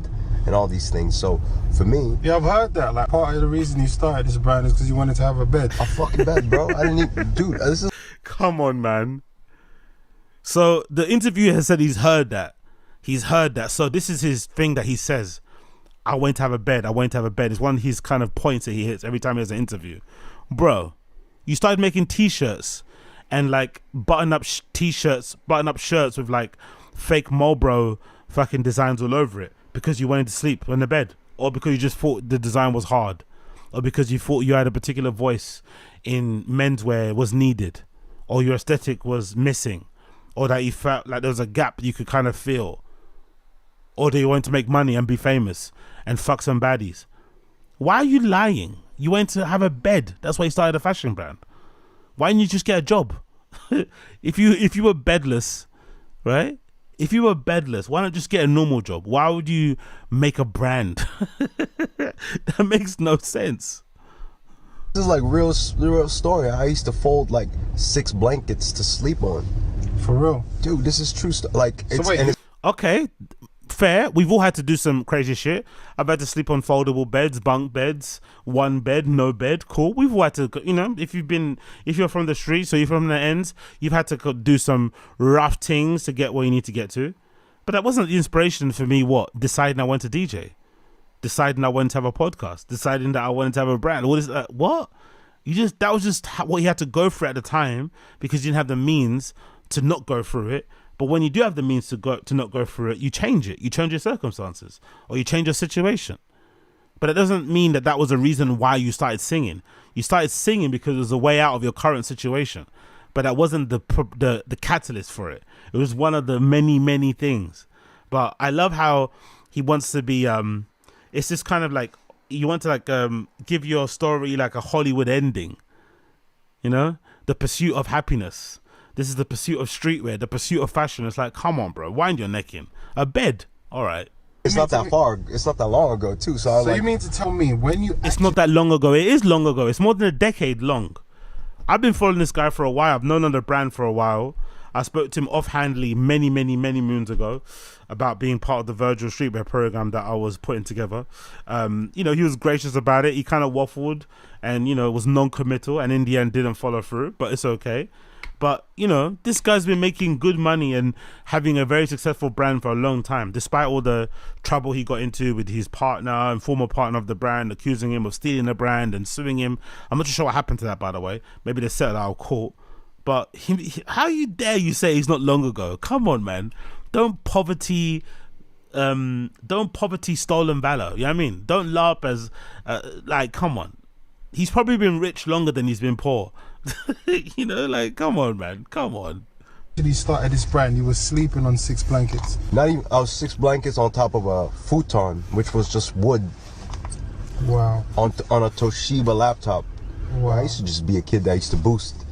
and all these things. So for me, yeah, I've heard that. Like, part of the reason you started this brand is because you wanted to have a bed. A fucking bed, bro. I didn't even, dude. This is. Come on, man. So the interviewer has said he's heard that. He's heard that. So this is his thing that he says. I want to have a bed. I want to have a bed. It's one of his kind of points that he hits every time he has an interview. Bro, you started making t-shirts and like button-up t-shirts, button-up shirts with like fake Marlboro fucking designs all over it because you wanted to sleep on the bed, or because you just thought the design was hard, or because you thought you had a particular voice in menswear was needed, or your aesthetic was missing, or that you felt like there was a gap you could kind of feel. Or do you want to make money and be famous and fuck some baddies? Why are you lying? You went to have a bed. That's why you started a fashion brand. Why didn't you just get a job? if you were bedless, right? If you were bedless, why not just get a normal job? Why would you make a brand? That makes no sense. This is like real story. I used to fold like 6 blankets to sleep on. For real, dude. This is true stuff. Like, it's, so wait, and it's okay. Fair. We've all had to do some crazy shit. I've had to sleep on foldable beds, bunk beds, one bed, no bed. Cool. We've all had to, you know, if you're from the streets or you're from the ends, you've had to do some rough things to get where you need to get to. But that wasn't the inspiration for me. What? Deciding I wanted to DJ, deciding I wanted to have a podcast, deciding that I wanted to have a brand. What is that? What? That was just what you had to go for at the time because you didn't have the means to not go through it. But when you do have the means to not go through it, you change it. You change your circumstances or you change your situation. But it doesn't mean that was a reason why you started singing. You started singing because it was a way out of your current situation. But that wasn't the catalyst for it. It was one of the many things. But I love how he wants to be. It's just kind of like you want to like give your story like a Hollywood ending. You know, the pursuit of happiness. This is the pursuit of streetwear, the pursuit of fashion. It's like, come on, bro, wind your neck in. A bed, all right. It's not that far. It's not that long ago, too. So you mean to tell me when you? It's not that long ago. It is long ago. It's more than a decade long. I've been following this guy for a while. I've known on the brand for a while. I spoke to him offhandedly many moons ago about being part of the Virgil Streetwear program that I was putting together. You know, he was gracious about it. He kind of waffled and, you know, was non-committal and in the end didn't follow through, but it's okay. But, you know, this guy's been making good money and having a very successful brand for a long time, despite all the trouble he got into with his partner and former partner of the brand, accusing him of stealing the brand and suing him. I'm not sure what happened to that, by the way. Maybe they settled out of court. But how you dare you say he's not long ago? Come on, man. Don't poverty stolen valor. You know what I mean? Don't laugh as, like, come on. He's probably been rich longer than he's been poor. You know, like, come on, man. Come on. When you started this brand, you were sleeping on 6 blankets. Not even. I was 6 blankets on top of a futon, which was just wood. Wow. On a Toshiba laptop. Wow. I used to just be a kid that used to boost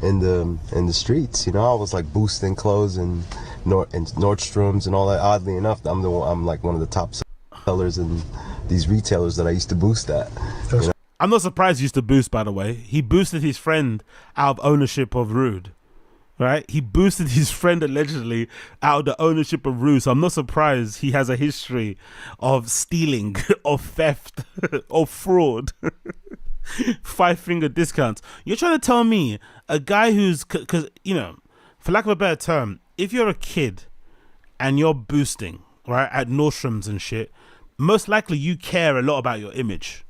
in the streets. You know, I was like boosting clothes and Nordstrom's and all that. Oddly enough, I'm like one of the top sellers in these retailers that I used to boost at. You know? I'm not surprised he used to boost, by the way. He boosted his friend out of ownership of Rhude, right? He boosted his friend allegedly out of the ownership of Rhude. So I'm not surprised he has a history of stealing, of theft, of fraud. 5-finger discounts. You're trying to tell me a guy who's, because, you know, for lack of a better term, if you're a kid and you're boosting, right, at Nordstrom's and shit, most likely you care a lot about your image.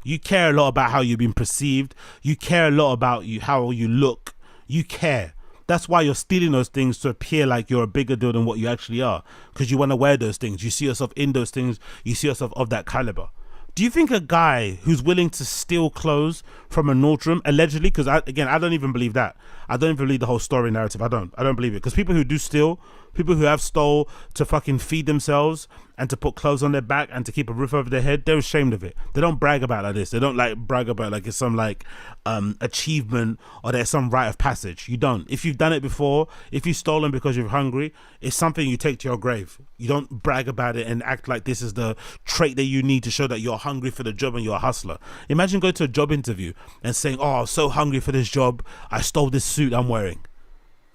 You care a lot about how you've been perceived. You care a lot about how you look. You care. That's why you're stealing those things to appear like you're a bigger deal than what you actually are. Because you want to wear those things. You see yourself in those things. You see yourself of that caliber. Do you think a guy who's willing to steal clothes from a Nordstrom, allegedly, because I don't even believe that. I don't even believe the whole story narrative. I don't believe it. Because people who do steal, people who have stole to fucking feed themselves and to put clothes on their back and to keep a roof over their head, they're ashamed of it. They don't brag about it like this. They don't like brag about like it's some like achievement or there's some rite of passage. You don't. If you've done it before, if you've stolen because you're hungry, it's something you take to your grave. You don't brag about it and act like this is the trait that you need to show that you're hungry for the job and you're a hustler. Imagine going to a job interview and saying, oh, I was so hungry for this job, I stole this suit I'm wearing.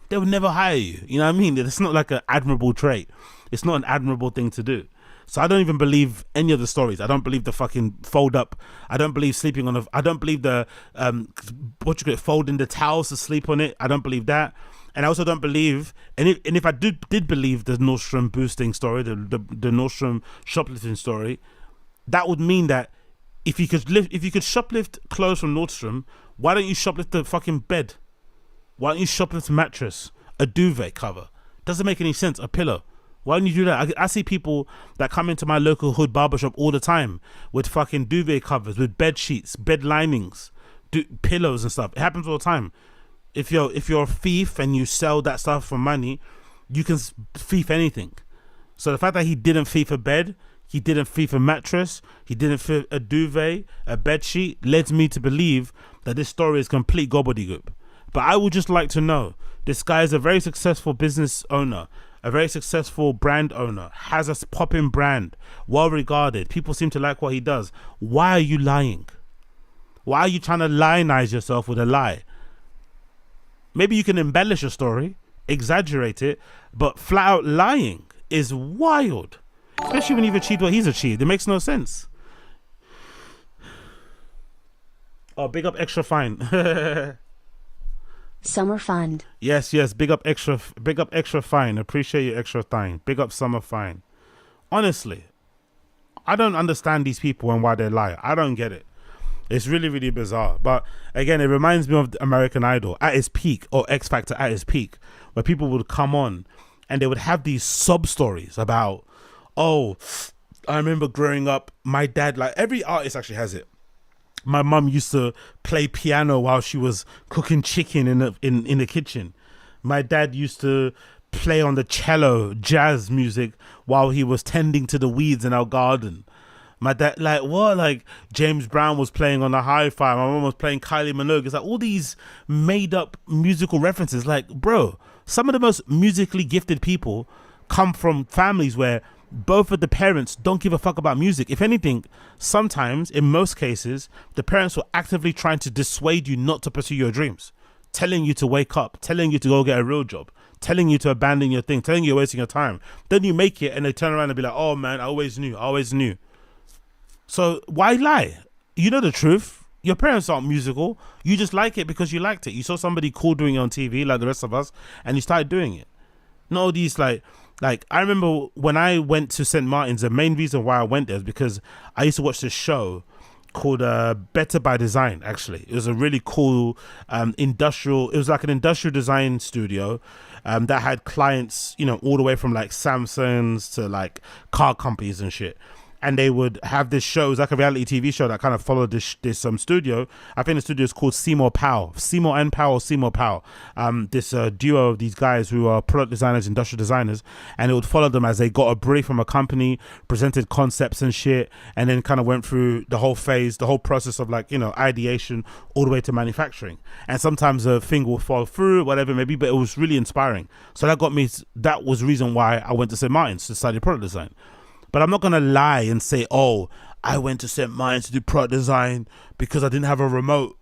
They would never hire you. You know what I mean? It's not like an admirable trait. It's not an admirable thing to do. So I don't even believe any of the stories. I don't believe the fucking fold up. I don't believe sleeping on I don't believe the folding the towels to sleep on it. I don't believe that. And I also don't believe, and if I did believe the Nordstrom boosting story, the Nordstrom shoplifting story, that would mean that if you could shoplift clothes from Nordstrom, why don't you shoplift the fucking bed? Why don't you shoplift a mattress, a duvet cover? Doesn't make any sense. A pillow. Why don't you do that? I see people that come into my local hood barbershop all the time with fucking duvet covers, with bed sheets, bed linings, pillows and stuff. It happens all the time. If you're a thief and you sell that stuff for money, you can thief anything. So the fact that he didn't thief a bed, he didn't thief a mattress, he didn't thief a duvet, a bed sheet, leads me to believe that this story is complete gobbledygook. But I would just like to know, this guy is a very successful business owner, a very successful brand owner, has a popping brand, well regarded. People seem to like what he does. Why are you lying? Why are you trying to lionize yourself with a lie? Maybe you can embellish a story, exaggerate it, but flat out lying is wild. Especially when you've achieved what he's achieved. It makes no sense. Oh, big up Extra Fine. Summer Fund. Yes, big up Extra Fine. Appreciate you, Extra Fine. Big up Summer Fine. Honestly, I don't understand these people and why they lie. I don't get it. It's really, really bizarre. But again, it reminds me of American Idol at its peak, or X Factor at its peak, where people would come on and they would have these sub stories about, oh, I remember growing up, my dad, like every artist actually has it. My mum used to play piano while she was cooking chicken in the kitchen. My dad used to play on the cello, jazz music, while he was tending to the weeds in our garden. My dad, like, what? Like, James Brown was playing on the hi-fi. My mum was playing Kylie Minogue. It's like all these made-up musical references. Like, bro, some of the most musically gifted people come from families where both of the parents don't give a fuck about music. If anything, sometimes, in most cases, the parents were actively trying to dissuade you not to pursue your dreams, telling you to wake up, telling you to go get a real job, telling you to abandon your thing, telling you you're wasting your time. Then you make it and they turn around and be like, oh man, I always knew. So why lie? You know the truth. Your parents aren't musical. You just like it because you liked it. You saw somebody cool doing it on TV like the rest of us and you started doing it. No, these like I remember when I went to St. Martin's, the main reason why I went there is because I used to watch this show called Better by Design. Actually, it was a really cool industrial, it was like an industrial design studio that had clients, you know, all the way from like Samsung's to like car companies and shit. And they would have this show, it was like a reality TV show that kind of followed this studio. I think the studio is called Seymour Powell. Seymour Powell. This duo of these guys who are product designers, industrial designers, and it would follow them as they got a brief from a company, presented concepts and shit, and then kind of went through the whole phase, the whole process of like, you know, ideation all the way to manufacturing. And sometimes a thing will fall through, whatever it may be, but it was really inspiring. So that was the reason why I went to St. Martin's to study product design. But I'm not going to lie and say, oh, I went to St. Martin's to do product design because I didn't have a remote.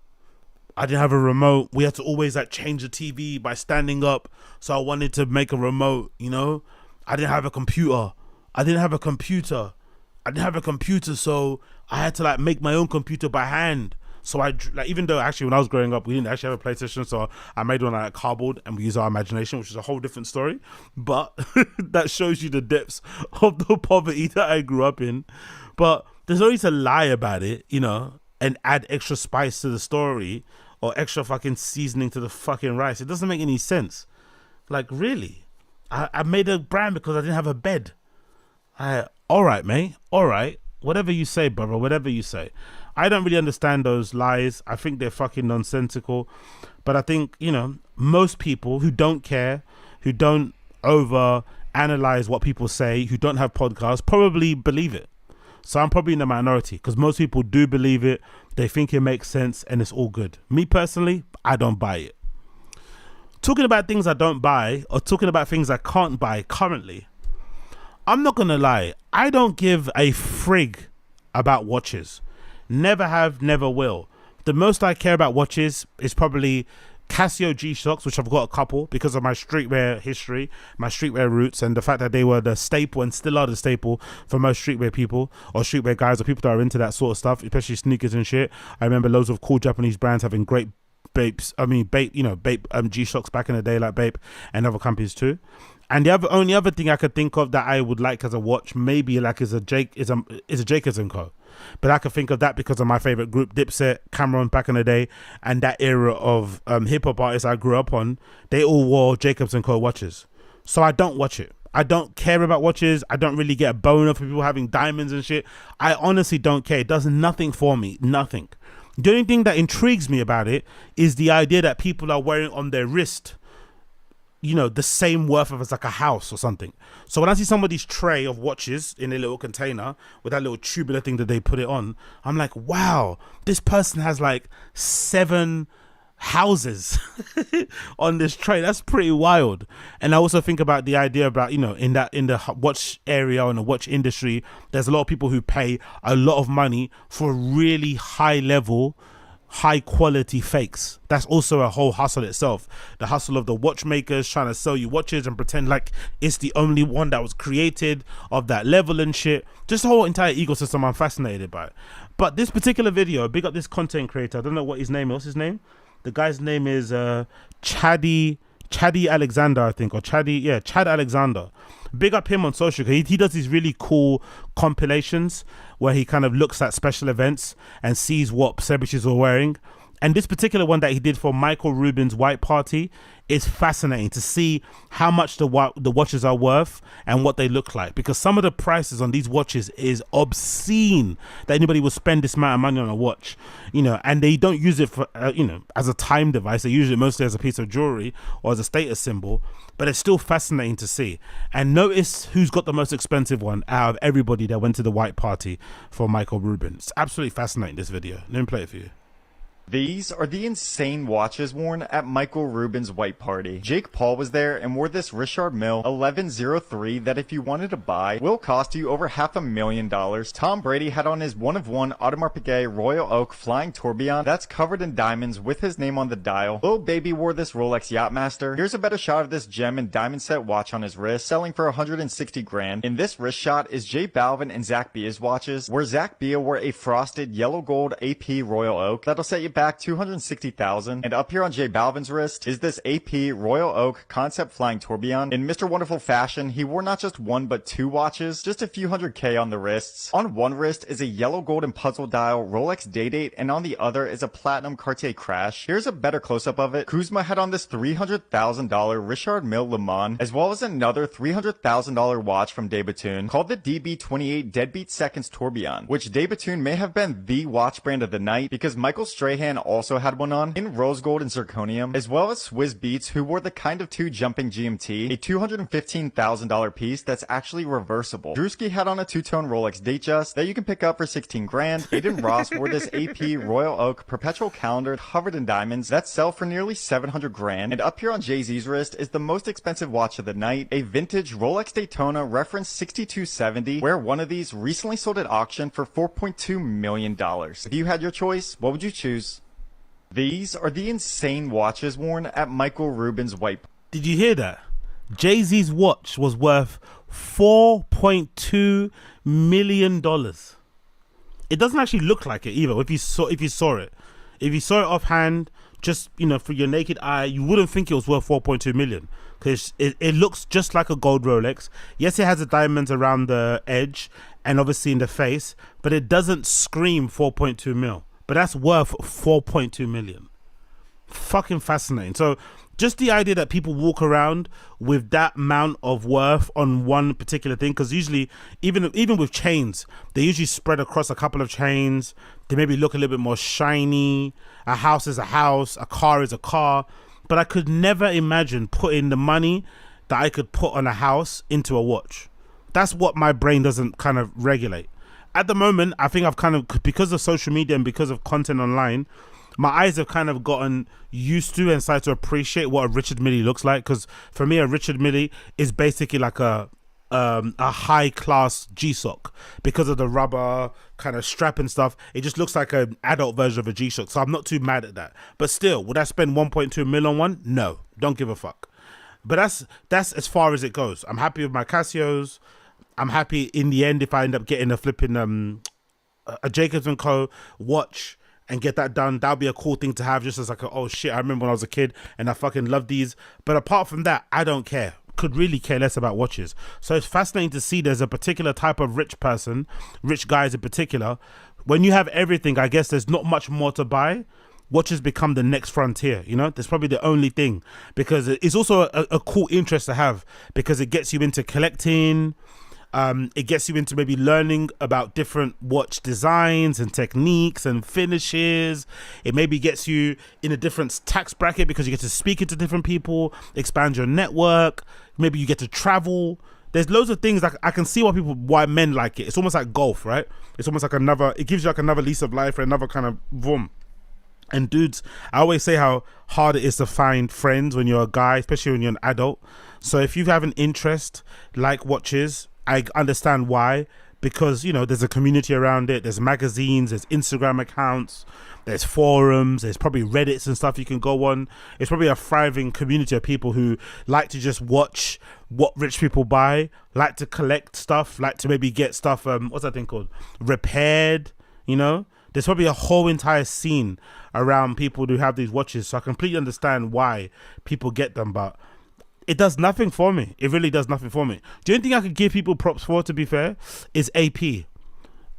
We had to always like change the TV by standing up. So I wanted to make a remote, you know. I didn't have a computer. So I had to like make my own computer by hand. So I, like, even though actually when I was growing up, we didn't actually have a PlayStation, so I made one out of cardboard and we used our imagination, which is a whole different story. But that shows you the depths of the poverty that I grew up in. But there's no need to lie about it, you know, and add extra spice to the story or extra fucking seasoning to the fucking rice. It doesn't make any sense. Like, really? I made a brand because I didn't have a bed. All right, mate. All right. Whatever you say, brother. Whatever you say. I don't really understand those lies. I think they're fucking nonsensical. But I think, you know, most people who don't care, who don't over analyze what people say, who don't have podcasts, probably believe it. So I'm probably in the minority because most people do believe it. They think it makes sense and it's all good. Me personally, I don't buy it. Talking about things I don't buy or talking about things I can't buy currently, I'm not going to lie. I don't give a frig about watches. Never have, never will. The most I care about watches is probably Casio G-Shocks, which I've got a couple because of my streetwear history, my streetwear roots, and the fact that they were the staple and still are the staple for most streetwear people or streetwear guys or people that are into that sort of stuff, especially sneakers and shit. I remember loads of cool Japanese brands having great Bape G-Shocks back in the day, like Bape and other companies too. And the only other thing I could think of that I would like as a watch, maybe like is a Jacobs & Co. But I could think of that because of my favorite group, Dipset, Cameron back in the day, and that era of hip hop artists I grew up on. They all wore Jacobs & Co. watches, so I don't watch it. I don't care about watches. I don't really get a boner for people having diamonds and shit. I honestly don't care. It does nothing for me. Nothing. The only thing that intrigues me about it is the idea that people are wearing on their wrist, you know, the same worth of as like a house or something. So when I see somebody's tray of watches in a little container with that little tubular thing that they put it on, I'm like, wow, this person has like 7 houses on this tray. That's pretty wild. And I also think about the idea about, you know, in the watch area or in the watch industry, there's a lot of people who pay a lot of money for really high level, high quality fakes. That's also a whole hustle itself. The hustle of the watchmakers trying to sell you watches and pretend like it's the only one that was created of that level and shit. Just the whole entire ecosystem I'm fascinated by. But this particular video, big up this content creator. I don't know what his name is. What's his name? The guy's name is Chaddy Alexander, I think, or Chad Alexander. Big up him on social. He does these really cool compilations where he kind of looks at special events and sees what celebrities are wearing And this particular one that he did for Michael Rubin's white party is fascinating to see how much the watches are worth and what they look like, because some of the prices on these watches is obscene that anybody would spend this amount of money on a watch, you know, and they don't use it for you know, as a time device. They use it mostly as a piece of jewelry or as a status symbol, but it's still fascinating to see. And notice who's got the most expensive one out of everybody that went to the white party for Michael Rubin. It's absolutely fascinating, this video. Let me play it for you. These are the insane watches worn at Michael Rubin's white party. Jake Paul was there and wore this Richard Mille 1103 that if you wanted to buy will cost you over $500,000. Tom Brady had on his one-of-one Audemars Piguet Royal Oak Flying Tourbillon that's covered in diamonds with his name on the dial. Lil Baby wore this Rolex Yachtmaster. Here's a better shot of this gem and diamond set watch on his wrist, selling for 160 grand. In this wrist shot is J Balvin and Zach Bia's watches, where Zach Bia wore a frosted yellow gold AP Royal Oak that'll set you back 260,000. And up here on J Balvin's wrist is this AP Royal Oak Concept Flying Tourbillon. In Mr. Wonderful fashion, he wore not just one but two watches, just a few hundred K on the wrists. On one wrist is a yellow gold and puzzle dial Rolex Day-Date, and on the other is a platinum Cartier Crash. Here's a better close-up of it. Kuzma had on this $300,000 Richard Mille Le Mans, as well as another $300,000 watch from Debatoon called the DB28 Deadbeat Seconds Tourbillon, which Debatoon may have been the watch brand of the night because Michael Strahan also had one on in rose gold and zirconium, as well as Swizz Beatz, who wore the Kind of 2 Jumping GMT, a $215,000 piece that's actually reversible. Drewski had on a two-tone Rolex Datejust that you can pick up for 16 grand. Aiden Ross wore this AP Royal Oak Perpetual Calendar covered in diamonds that sell for nearly 700 grand. And up here on Jay-Z's wrist is the most expensive watch of the night, a vintage Rolex Daytona reference 6270, where one of these recently sold at auction for $4.2 million. If you had your choice, what would you choose? These are the insane watches worn at Michael Rubin's white. Did you hear that? Jay-Z's watch was worth $4.2 million. It doesn't actually look like it either. If you saw it offhand, just, you know, for your naked eye, you wouldn't think it was worth 4.2 million, because it looks just like a gold Rolex. Yes, it has the diamonds around the edge and obviously in the face, but it doesn't scream 4.2 mil. But that's worth 4.2 million. Fucking fascinating. So just the idea that people walk around with that amount of worth on one particular thing, because usually even with chains, they usually spread across a couple of chains. They maybe look a little bit more shiny. A house is a house, a car is a car. But I could never imagine putting the money that I could put on a house into a watch. That's what my brain doesn't kind of regulate. At the moment, I think I've kind of, because of social media and because of content online, my eyes have kind of gotten used to and started to appreciate what a Richard Mille looks like. Because for me, a Richard Mille is basically like a high class G-Shock because of the rubber kind of strap and stuff. It just looks like an adult version of a G-Shock. So I'm not too mad at that. But still, would I spend 1.2 mil on one? No, don't give a fuck. But that's as far as it goes. I'm happy with my Casios. I'm happy in the end if I end up getting a flipping a Jacobs & Co. watch and get that done. That'll be a cool thing to have, just as like oh shit, I remember when I was a kid and I fucking love these. But apart from that, I don't care. Could really care less about watches. So it's fascinating to see there's a particular type of rich person, rich guys in particular. When you have everything, I guess there's not much more to buy. Watches become the next frontier, you know? That's probably the only thing, because it's also a cool interest to have, because it gets you into collecting. It gets you into maybe learning about different watch designs and techniques and finishes. It maybe gets you in a different tax bracket because you get to speak to different people, expand your network. Maybe you get to travel. There's loads of things I can see why men like it. It's almost like golf, right? It's almost like it gives you like another lease of life, or another kind of boom. And dudes, I always say how hard it is to find friends when you're a guy, especially when you're an adult. So if you have an interest like watches, I understand why, because, you know, there's a community around it. There's magazines, there's Instagram accounts, there's forums, there's probably Reddits and stuff you can go on. It's probably a thriving community of people who like to just watch what rich people buy, like to collect stuff, like to maybe get stuff, what's that thing called? Repaired, you know? There's probably a whole entire scene around people who have these watches. So I completely understand why people get them, but it does nothing for me. It really does nothing for me. The only thing I could give people props for, to be fair, is AP.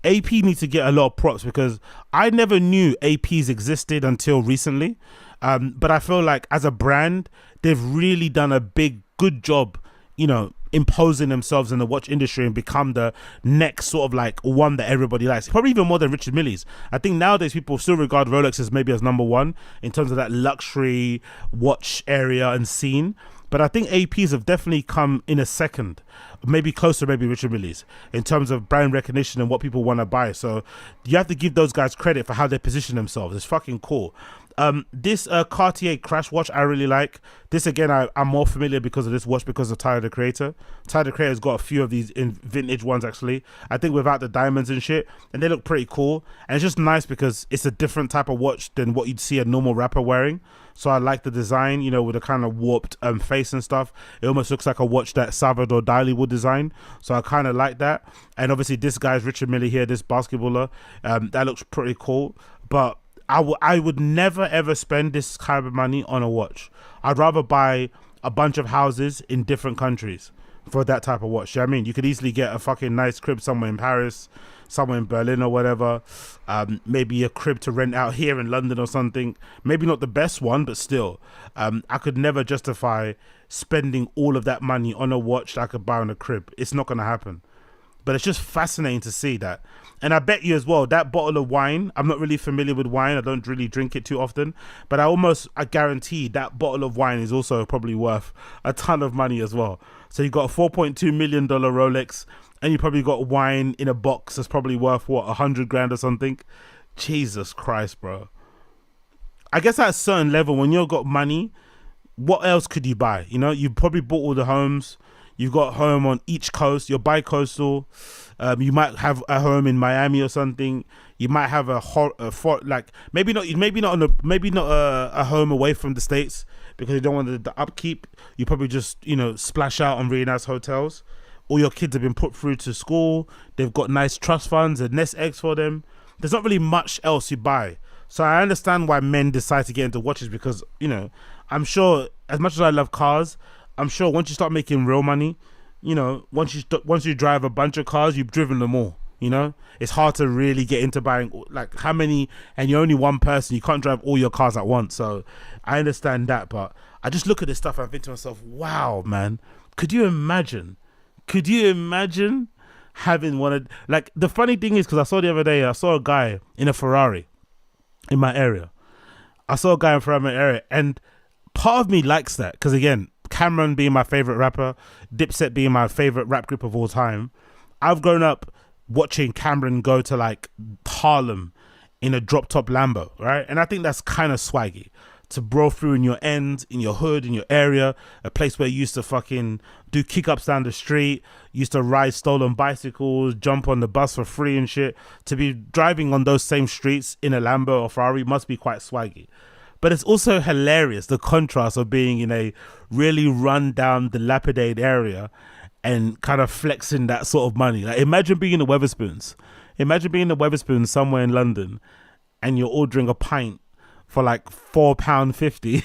AP needs to get a lot of props because I never knew APs existed until recently. But I feel like as a brand, they've really done a good job, you know, imposing themselves in the watch industry and become the next sort of like one that everybody likes, probably even more than Richard Mille's. I think nowadays people still regard Rolex as maybe as number one in terms of that luxury watch area and scene, but I think APs have definitely come in a second, maybe closer, maybe Richard Mille's, in terms of brand recognition and what people want to buy. So you have to give those guys credit for how they position themselves. It's fucking cool. This Cartier crash watch I really like. This again, I'm more familiar because of this watch because of Tyler the Creator. Tyler the Creator's got a few of these in vintage ones actually. I think without the diamonds and shit, and they look pretty cool. And it's just nice because it's a different type of watch than what you'd see a normal rapper wearing. So I like the design, you know, with a kind of warped face and stuff. It almost looks like a watch that Salvador Dali would design. So I kind of like that. And obviously this guy's Richard Mille here, this basketballer. That looks pretty cool. But I would never ever spend this kind of money on a watch. I'd rather buy a bunch of houses in different countries for that type of watch. You know what I mean? You could easily get a fucking nice crib somewhere in Paris, somewhere in Berlin or whatever. Maybe a crib to rent out here in London or something. Maybe not the best one, but still. I could never justify spending all of that money on a watch that I could buy on a crib. It's not going to happen. But it's just fascinating to see that. And I bet you as well, that bottle of wine, I'm not really familiar with wine. I don't really drink it too often. But I guarantee that bottle of wine is also probably worth a ton of money as well. So you got a $4.2 million Rolex, and you probably got wine in a box that's probably worth, what, 100 grand or something? Jesus Christ, bro. I guess at a certain level, when you've got money, what else could you buy? You know, you probably bought all the homes. You've got a home on each coast. You're bi-coastal. You might have a home in Miami or something. You might have a maybe not a home away from the States because you don't want the upkeep. You probably just, you know, splash out on really nice hotels. All your kids have been put through to school. They've got nice trust funds and nest eggs for them. There's not really much else you buy. So I understand why men decide to get into watches because, you know, I'm sure as much as I love cars, I'm sure once you start making real money, you know, once you drive a bunch of cars, you've driven them all, you know? It's hard to really get into buying, like, how many, and you're only one person, you can't drive all your cars at once. So I understand that, but I just look at this stuff and I think to myself, wow, man, could you imagine having one of, like, the funny thing is, because I saw the other day, I saw a guy in a Ferrari in my area. And part of me likes that, because again, Cameron being my favorite rapper, Dipset being my favorite rap group of all time, I've grown up watching Cameron go to like Harlem in a drop top Lambo, right? And I think that's kind of swaggy to bro through in your end, in your hood, in your area, a place where you used to fucking do kick ups down the street, used to ride stolen bicycles, jump on the bus for free and shit. To be driving on those same streets in a Lambo or Ferrari must be quite swaggy. But it's also hilarious, the contrast of being in a really run down, dilapidated area and kind of flexing that sort of money. Like, imagine being in the Weatherspoons. Imagine being in the Weatherspoons somewhere in London and you're ordering a pint for like £4.50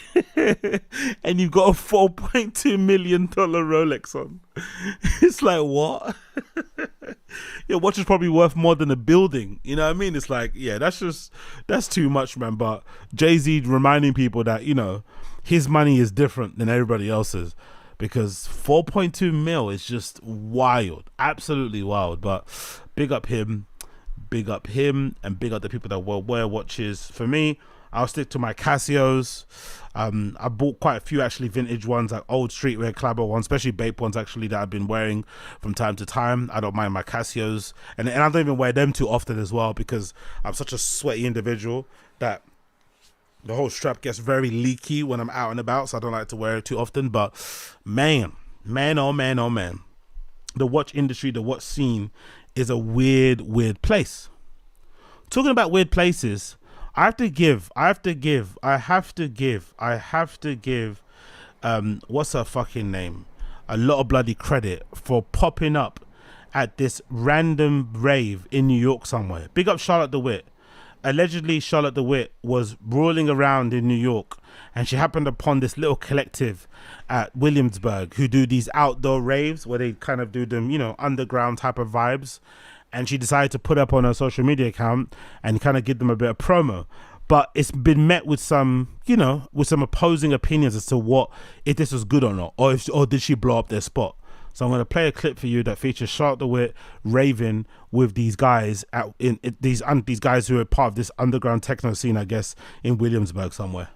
and you've got a $4.2 million Rolex on. It's like, what? Your watch is probably worth more than a building. You know what I mean? It's like, yeah, that's too much, man. But Jay-Z reminding people that, you know, his money is different than everybody else's, because 4.2 mil is just wild, absolutely wild. But big up him, and big up the people that will wear watches. For me, I'll stick to my Casios. I bought quite a few actually vintage ones, like old streetwear Clabber ones, especially Bape ones actually, that I've been wearing from time to time. I don't mind my Casios, and I don't even wear them too often as well, because I'm such a sweaty individual that the whole strap gets very leaky when I'm out and about, so I don't like to wear it too often. But man, oh man, the watch industry, the watch scene is a weird place. Talking about weird places, I have to give what's her fucking name a lot of bloody credit for popping up at this random rave in New York somewhere. Big up Charlotte DeWitt. Allegedly, Charlotte DeWitt was rolling around in New York and she happened upon this little collective at Williamsburg who do these outdoor raves where they kind of do them, you know, underground type of vibes. and she decided to put up on her social media account and kind of give them a bit of promo. But it's been met with some, you know, with some opposing opinions as to what, if this was good or not, or did she blow up their spot. So I'm going to play a clip for you that features Charlotte the Witte raving with these guys these guys who are part of this underground techno scene, I guess, in Williamsburg somewhere.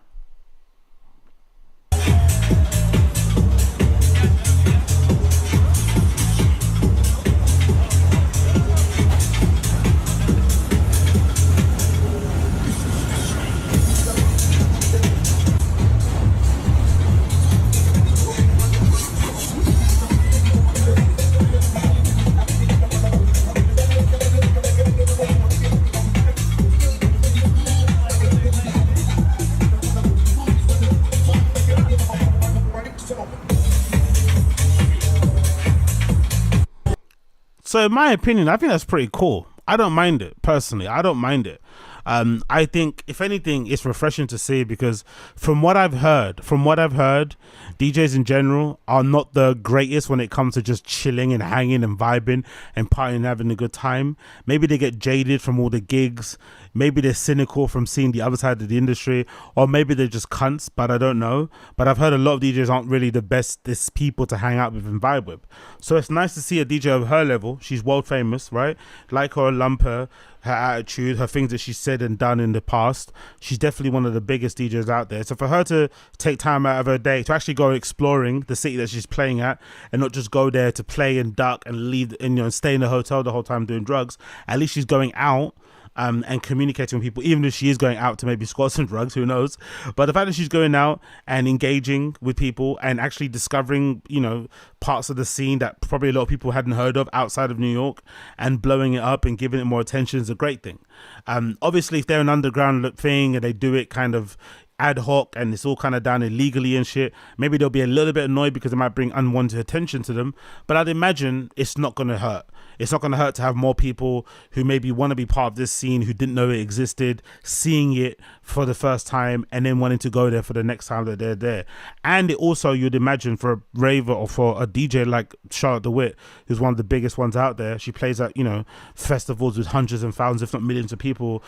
So in my opinion, I think that's pretty cool. I don't mind it, personally. I don't mind it. I think, if anything, it's refreshing to see, because from what I've heard, DJs in general are not the greatest when it comes to just chilling and hanging and vibing and partying and having a good time. Maybe they get jaded from all the gigs. Maybe they're cynical from seeing the other side of the industry, or maybe they're just cunts, but I don't know. But I've heard a lot of DJs aren't really the bestest people to hang out with and vibe with. So it's nice to see a DJ of her level. She's world famous, right? Like her, lump her attitude, her things that she's said and done in the past. She's definitely one of the biggest DJs out there. So for her to take time out of her day to actually go exploring the city that she's playing at, and not just go there to play and duck and leave and, you know, stay in the hotel the whole time doing drugs, at least she's going out and communicating with people, even if she is going out to maybe squat some drugs, who knows. But the fact that she's going out and engaging with people and actually discovering, you know, parts of the scene that probably a lot of people hadn't heard of outside of New York, and blowing it up and giving it more attention is a great thing. Obviously, if they're an underground thing and they do it kind of ad hoc and it's all kind of done illegally and shit, maybe they'll be a little bit annoyed because it might bring unwanted attention to them. But I'd imagine it's not going to hurt. It's not going to hurt to have more people who maybe want to be part of this scene, who didn't know it existed, seeing it for the first time and then wanting to go there for the next time that they're there. And it also, you'd imagine, for a raver or for a DJ like Charlotte the Witte, who's one of the biggest ones out there, she plays at, you know, festivals with hundreds and thousands, if not millions of people,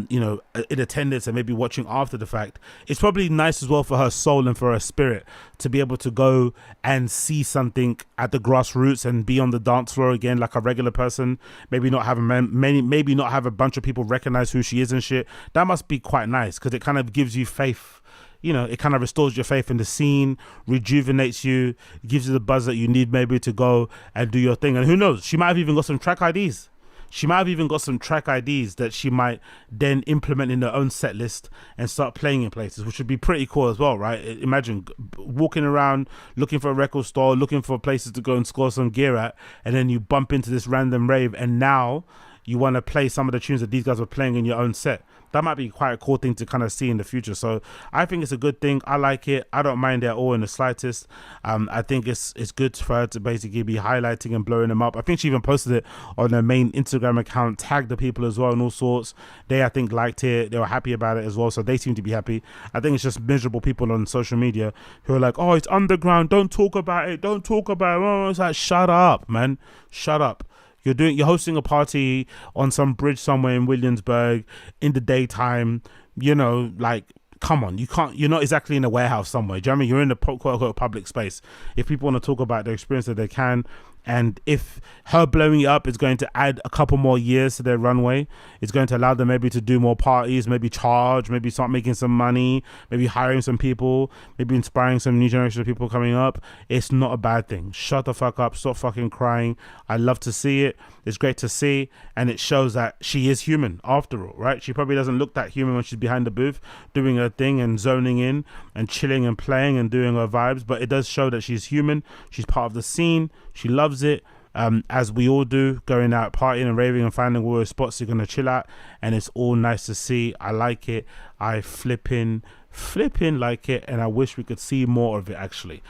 you know, in attendance and maybe watching after the fact. It's probably nice as well for her soul and for her spirit to be able to go and see something at the grassroots and be on the dance floor again like a regular person. Maybe not have maybe not have a bunch of people recognize who she is and shit. That must be quite nice, because it kind of gives you faith. You know, it kind of restores your faith in the scene, rejuvenates you, gives you the buzz that you need maybe to go and do your thing. And who knows, she might have even got some track IDs. She might have even got some track IDs that she might then implement in her own set list and start playing in places, which would be pretty cool as well, right? Imagine walking around looking for a record store, looking for places to go and score some gear at, and then you bump into this random rave, and now you want to play some of the tunes that these guys were playing in your own set. That might be quite a cool thing to kind of see in the future. So I think it's a good thing. I like it. I don't mind it at all in the slightest. I think it's good for her to basically be highlighting and blowing them up. I think she even posted it on her main Instagram account, tagged the people as well and all sorts. They, I think, liked it. They were happy about it as well. So they seem to be happy. I think it's just miserable people on social media who are like, oh, it's underground. Don't talk about it. Don't talk about it. Oh, it's like, shut up, man. Shut up. You're hosting a party on some bridge somewhere in Williamsburg in the daytime, you know, like, come on, you're not exactly in a warehouse somewhere. Do you know what I mean? You're in a quote unquote public space. If people want to talk about their experience, that they can. And if her blowing it up is going to add a couple more years to their runway, it's going to allow them maybe to do more parties, maybe charge, maybe start making some money, maybe hiring some people, maybe inspiring some new generation of people coming up. It's not a bad thing. Shut the fuck up. Stop fucking crying. I love to see it. It's great to see. And it shows that she is human after all, right? She probably doesn't look that human when she's behind the booth doing her thing and zoning in and chilling and playing and doing her vibes. But it does show that she's human. She's part of the scene. She loves it, as we all do, going out partying and raving and finding all the spots you're going to chill at, and it's all nice to see. I like it. I flipping flipping like it, and I wish we could see more of it actually.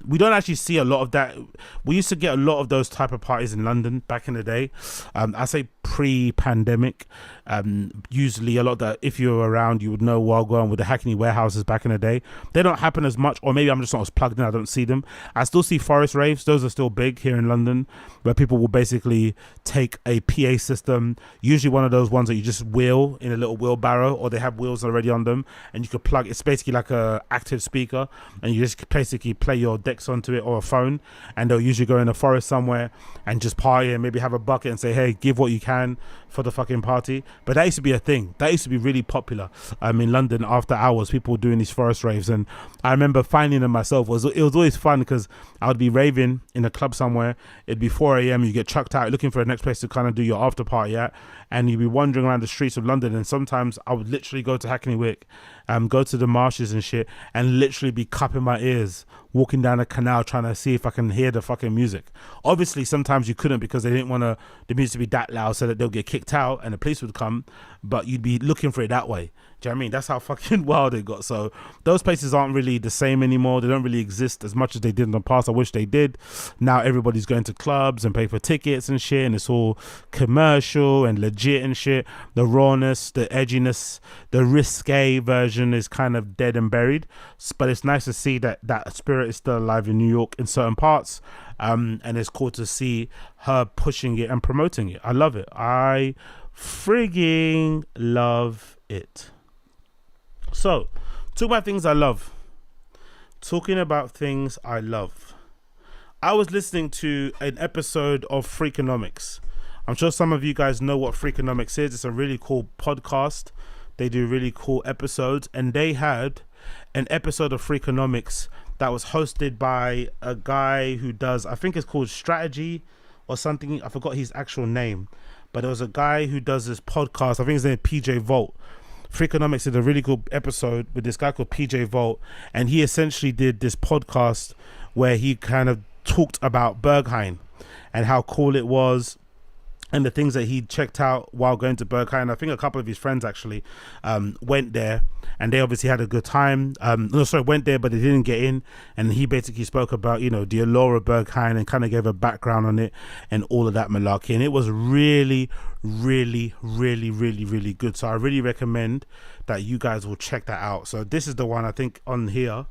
We don't actually see a lot of that. We used to get a lot of those type of parties in London back in the day. I say pre-pandemic. Usually a lot that if you were around you would know while going with the Hackney warehouses back in the day. They don't happen as much, or maybe I'm just not as plugged in, I don't see them. I still see forest raves. Those are still big here in London, where people will basically take a PA system, usually one of those ones that you just wheel in a little wheelbarrow, or they have wheels already on them, and you could plug, it's basically like a active speaker, and you just basically play your decks onto it or a phone, and they'll usually go in a forest somewhere and just party and maybe have a bucket and say, hey, give what you can for the fucking party. But that used to be a thing. That used to be really popular in London after hours, people doing these forest raves. And I remember finding them myself. It was always fun because I would be raving in a club somewhere. It'd be 4 a.m. You get chucked out looking for the next place to kind of do your after party at, and you'd be wandering around the streets of London. And sometimes I would literally go to Hackney Wick, go to the marshes and shit, and literally be cupping my ears walking down a canal trying to see if I can hear the fucking music. Obviously sometimes you couldn't because they didn't want the music to be that loud so that they'll get kicked out and the police would come, but you'd be looking for it that way. Do you know what I mean? That's how fucking wild it got. So those places aren't really the same anymore. They don't really exist as much as they did in the past. I wish they did. Now everybody's going to clubs and pay for tickets and shit, and it's all commercial and legit and shit. The rawness, the edginess, the risque version is kind of dead and buried, but it's nice to see that that spirit is still alive in New York in certain parts, and it's cool to see her pushing it and promoting it. I love it. I frigging love it. So, talking about things I love. Talking about things I love. I was listening to an episode of Freakonomics. I'm sure some of you guys know what Freakonomics is. It's a really cool podcast. They do really cool episodes, and they had an episode of Freakonomics that was hosted by a guy who does, I think it's called Strategy or something. I forgot his actual name, but there was a guy who does this podcast. I think his name is PJ Vogt. Freakonomics did a really cool episode with this guy called PJ Vogt, and he essentially did this podcast where he kind of talked about Berghain and how cool it was and the things that he checked out while going to Berghain. I think a couple of his friends actually went there, and they obviously had a good time. Went there, but they didn't get in. And he basically spoke about, you know, the allure of Berghain and kind of gave a background on it and all of that malarkey. And it was really, really, really, really, really good. So I really recommend that you guys will check that out. So this is the one I think on here.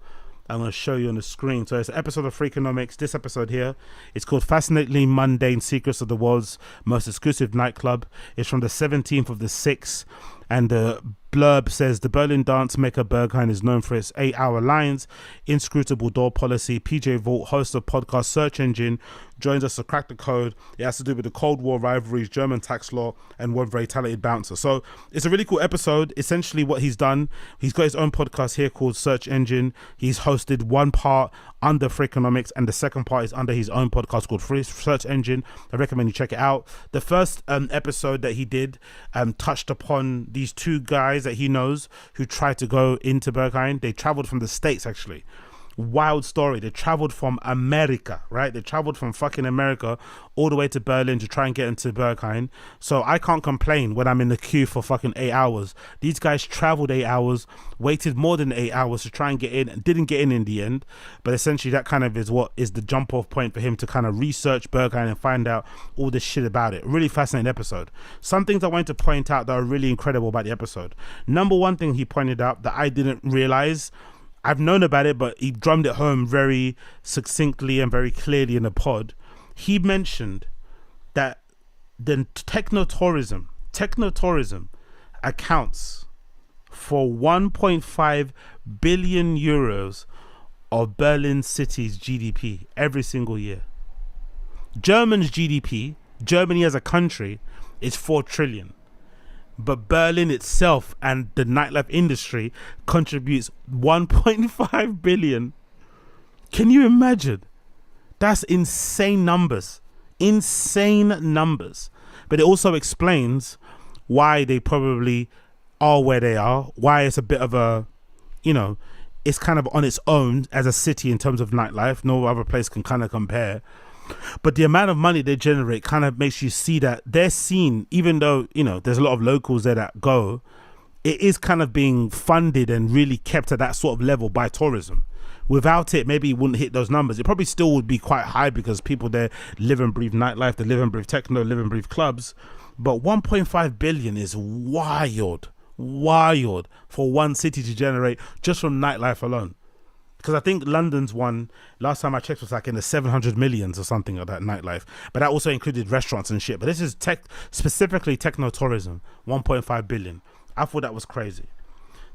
I'm going to show you on the screen. So it's an episode of Freakonomics. This episode here, it's called Fascinatingly Mundane Secrets of the World's Most Exclusive Nightclub. It's from the 17th of the 6th. And the blurb says, the Berlin dance maker Berghain is known for its 8-hour lines, inscrutable door policy. PJ Vogt, host of podcast Search Engine, joins us to crack the code. It has to do with the Cold War rivalries, German tax law, and one very talented bouncer. So it's a really cool episode. Essentially what he's done, he's got his own podcast here called Search Engine. He's hosted one part under Freakonomics, and the second part is under his own podcast called Search Engine. I recommend you check it out. The first episode that he did touched upon these two guys that he knows who tried to go into Berghain. They traveled from the States, actually. Wild story. They traveled from America, right? They traveled from fucking America all the way to Berlin to try and get into Berghain. So I can't complain when I'm in the queue for fucking 8 hours. These guys traveled 8 hours, waited more than 8 hours to try and get in, and didn't get in the end. But essentially that kind of is what is the jump off point for him to kind of research Berghain and find out all this shit about it. Really fascinating episode. Some things I wanted to point out that are really incredible about the episode. Number one thing he pointed out that I didn't realize, I've known about it, but he drummed it home very succinctly and very clearly in the pod. He mentioned that the techno tourism accounts for 1.5 billion euros of Berlin city's GDP every single year. Germany's GDP, Germany as a country, is 4 trillion. But Berlin itself and the nightlife industry contributes 1.5 billion. Can you imagine? That's insane numbers. Insane numbers. But it also explains why they probably are where they are, why it's a bit of a, you know, it's kind of on its own as a city in terms of nightlife. No other place can kind of compare. But the amount of money they generate kind of makes you see that their scene, even though, you know, there's a lot of locals there that go, it is kind of being funded and really kept at that sort of level by tourism. Without it, maybe it wouldn't hit those numbers. It probably still would be quite high because people there live and breathe nightlife, they live and breathe techno, live and breathe clubs. But 1.5 billion is wild for one city to generate just from nightlife alone. Because I think London's one, last time I checked, was like in the 700 millions or something of that nightlife. But that also included restaurants and shit. But this is specifically techno tourism, 1.5 billion. I thought that was crazy.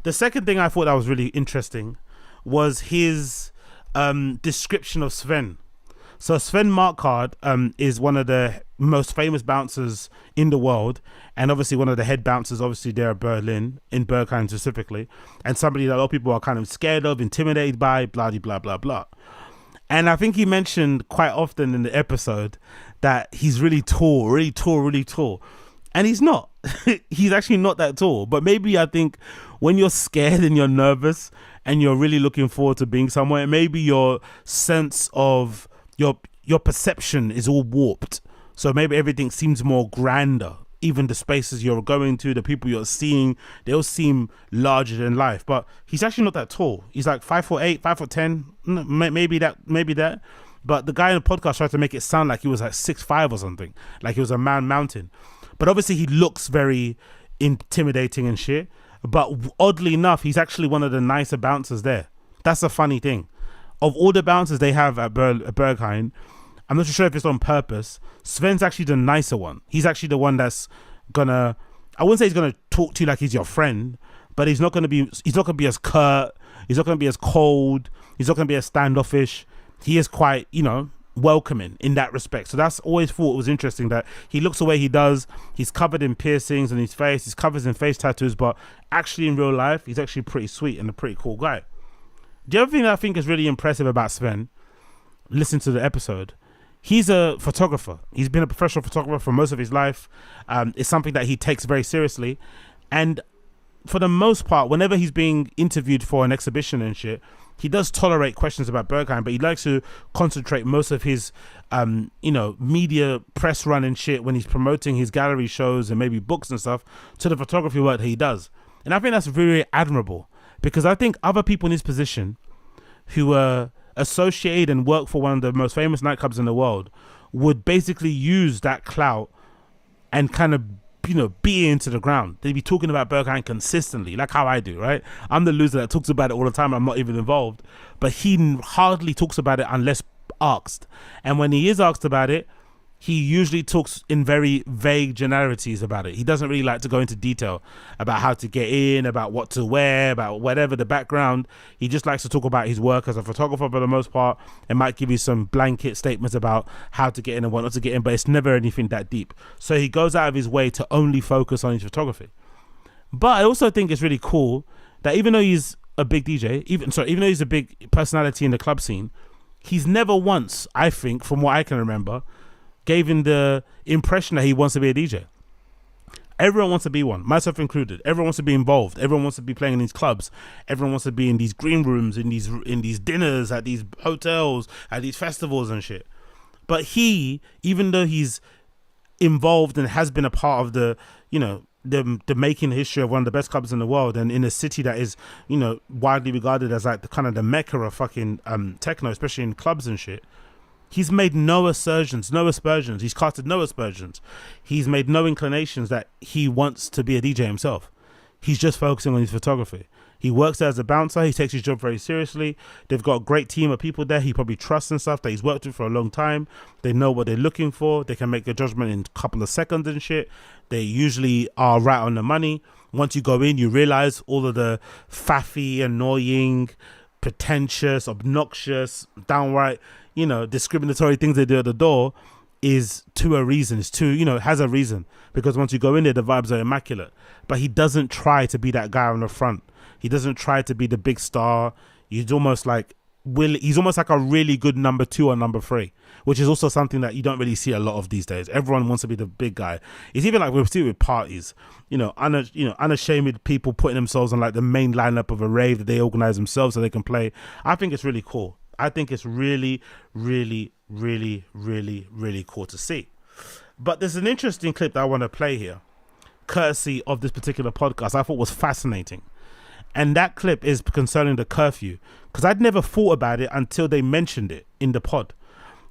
The second thing I thought that was really interesting was his description of Sven. So Sven Marquardt is one of the most famous bouncers in the world, and obviously one of the head bouncers, obviously there at Berlin, in Berghain specifically, and somebody that a lot of people are kind of scared of, intimidated by, blah, blah, blah, blah. And I think he mentioned quite often in the episode that he's really tall. And he's not. He's actually not that tall. But maybe I think when you're scared and you're nervous and you're really looking forward to being somewhere, maybe your sense of your perception is all warped. So maybe everything seems more grander. Even the spaces you're going to, the people you're seeing, they all seem larger than life. But he's actually not that tall. He's like 5'8", 5'10", maybe that. But the guy in the podcast tried to make it sound like he was like 6'5" or something, like he was a man mountain. But obviously he looks very intimidating and shit. But oddly enough, he's actually one of the nicer bouncers there. That's a funny thing. Of all the bouncers they have at Berghain, I'm not sure if it's on purpose, Sven's actually the nicer one. He's actually the one that's gonna, I wouldn't say he's gonna talk to you like he's your friend, but he's not gonna be as curt, he's not gonna be as cold, he's not gonna be as standoffish. He is quite, welcoming in that respect. So that's always thought was interesting, that he looks the way he does. He's covered in piercings on his face, he's covered in face tattoos, but actually in real life, he's actually pretty sweet and a pretty cool guy. The other thing that I think is really impressive about Sven, listen to the episode, he's a photographer. He's been a professional photographer for most of his life. It's something that he takes very seriously. And for the most part, whenever he's being interviewed for an exhibition and shit, he does tolerate questions about Berghain, but he likes to concentrate most of his, media press run and shit when he's promoting his gallery shows and maybe books and stuff to the photography work that he does. And I think that's very admirable, because I think other people in his position who associate and work for one of the most famous nightclubs in the world would basically use that clout and kind of be into the ground. They'd be talking about Berghain consistently, like how I do, right? I'm the loser that talks about it all the time. I'm not even involved, but he hardly talks about it unless asked. And when he is asked about it, he usually talks in very vague generalities about it. He doesn't really like to go into detail about how to get in, about what to wear, about whatever the background. He just likes to talk about his work as a photographer for the most part, and might give you some blanket statements about how to get in and what not to get in, but it's never anything that deep. So he goes out of his way to only focus on his photography. But I also think it's really cool that even though he's a big DJ, even though he's a big personality in the club scene, he's never once, I think, from what I can remember, gave him the impression that he wants to be a DJ. Everyone wants to be one, myself included. Everyone wants to be involved. Everyone wants to be playing in these clubs. Everyone wants to be in these green rooms, in these dinners, at these hotels, at these festivals and shit. But he, even though he's involved and has been a part of the making history of one of the best clubs in the world, and in a city that is, widely regarded as like the kind of the mecca of fucking techno, especially in clubs and shit, he's made no aspersions. He's casted no aspersions. He's made no inclinations that he wants to be a DJ himself. He's just focusing on his photography. He works there as a bouncer. He takes his job very seriously. They've got a great team of people there he probably trusts and stuff that he's worked with for a long time. They know what they're looking for. They can make a judgment in a couple of seconds and shit. They usually are right on the money. Once you go in, you realize all of the faffy, annoying, pretentious, obnoxious, downright discriminatory things they do at the door is to a reason. It's has a reason, because once you go in there, the vibes are immaculate. But he doesn't try to be that guy on the front. He doesn't try to be the big star. He's almost like a really good number 2 or number 3, which is also something that you don't really see a lot of these days. Everyone wants to be the big guy. It's even like we see with parties, unashamed people putting themselves on like the main lineup of a rave that they organize themselves so they can play. I think it's really cool. I think it's really, really, really, really, really cool to see. But there's an interesting clip that I want to play here, courtesy of this particular podcast, I thought was fascinating. And that clip is concerning the curfew, because I'd never thought about it until they mentioned it in the pod.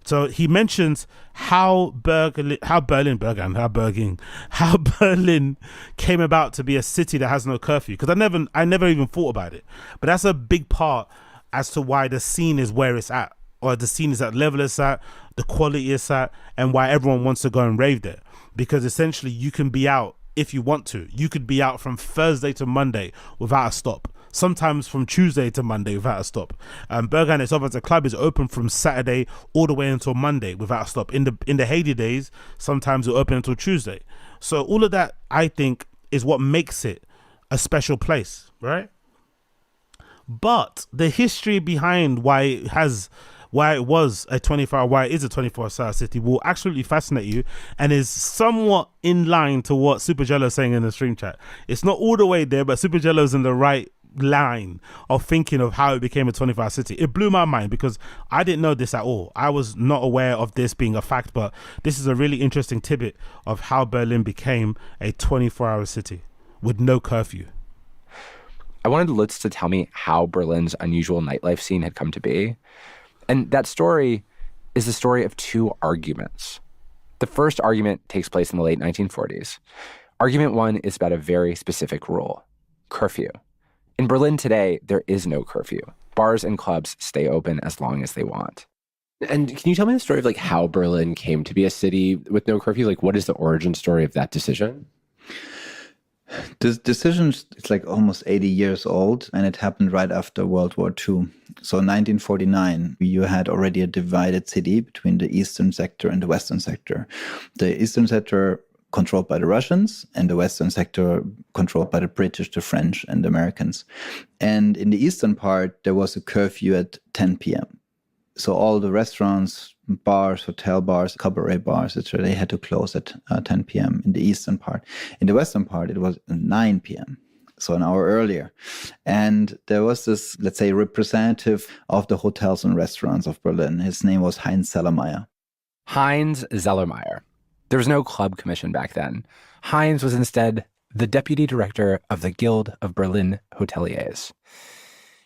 So he mentions how Berlin came about to be a city that has no curfew. Because I never even thought about it. But that's a big part as to why the scene is where it's at, or the scene is at level it's at, the quality it's at, and why everyone wants to go and rave there. Because essentially you can be out if you want to. You could be out from Thursday to Monday without a stop. Sometimes from Tuesday to Monday without a stop. Berghain itself as a club is open from Saturday all the way until Monday without a stop. In the heyday days, sometimes it'll open until Tuesday. So all of that, I think, is what makes it a special place, right? But the history behind why it was a 24-hour, why it is a 24-hour city will absolutely fascinate you, and is somewhat in line to what Super Jello is saying in the stream chat. It's not all the way there, but Super Jello's in the right line of thinking of how it became a 24-hour city. It blew my mind because I didn't know this at all. I was not aware of this being a fact, but this is a really interesting tidbit of how Berlin became a 24-hour city with no curfew. I wanted Lutz to tell me how Berlin's unusual nightlife scene had come to be. And that story is the story of two arguments. The first argument takes place in the late 1940s. Argument one is about a very specific rule: curfew. In Berlin today, there is no curfew. Bars and clubs stay open as long as they want. And can you tell me the story of how Berlin came to be a city with no curfew? What is the origin story of that decision? This decision is almost 80 years old, and it happened right after World War II. So in 1949, you had already a divided city between the eastern sector and the western sector. The eastern sector controlled by the Russians, and the western sector controlled by the British, the French, and the Americans. And in the eastern part, there was a curfew at 10 p.m. So all the restaurants, bars, hotel bars, cabaret bars, etc., they had to close at 10 p.m. in the eastern part. In the western part, it was 9 p.m., so an hour earlier. And there was this, let's say, representative of the hotels and restaurants of Berlin. His name was Heinz Zellermeyer. Heinz Zellermeyer. There was no club commission back then. Heinz was instead the deputy director of the Guild of Berlin Hoteliers.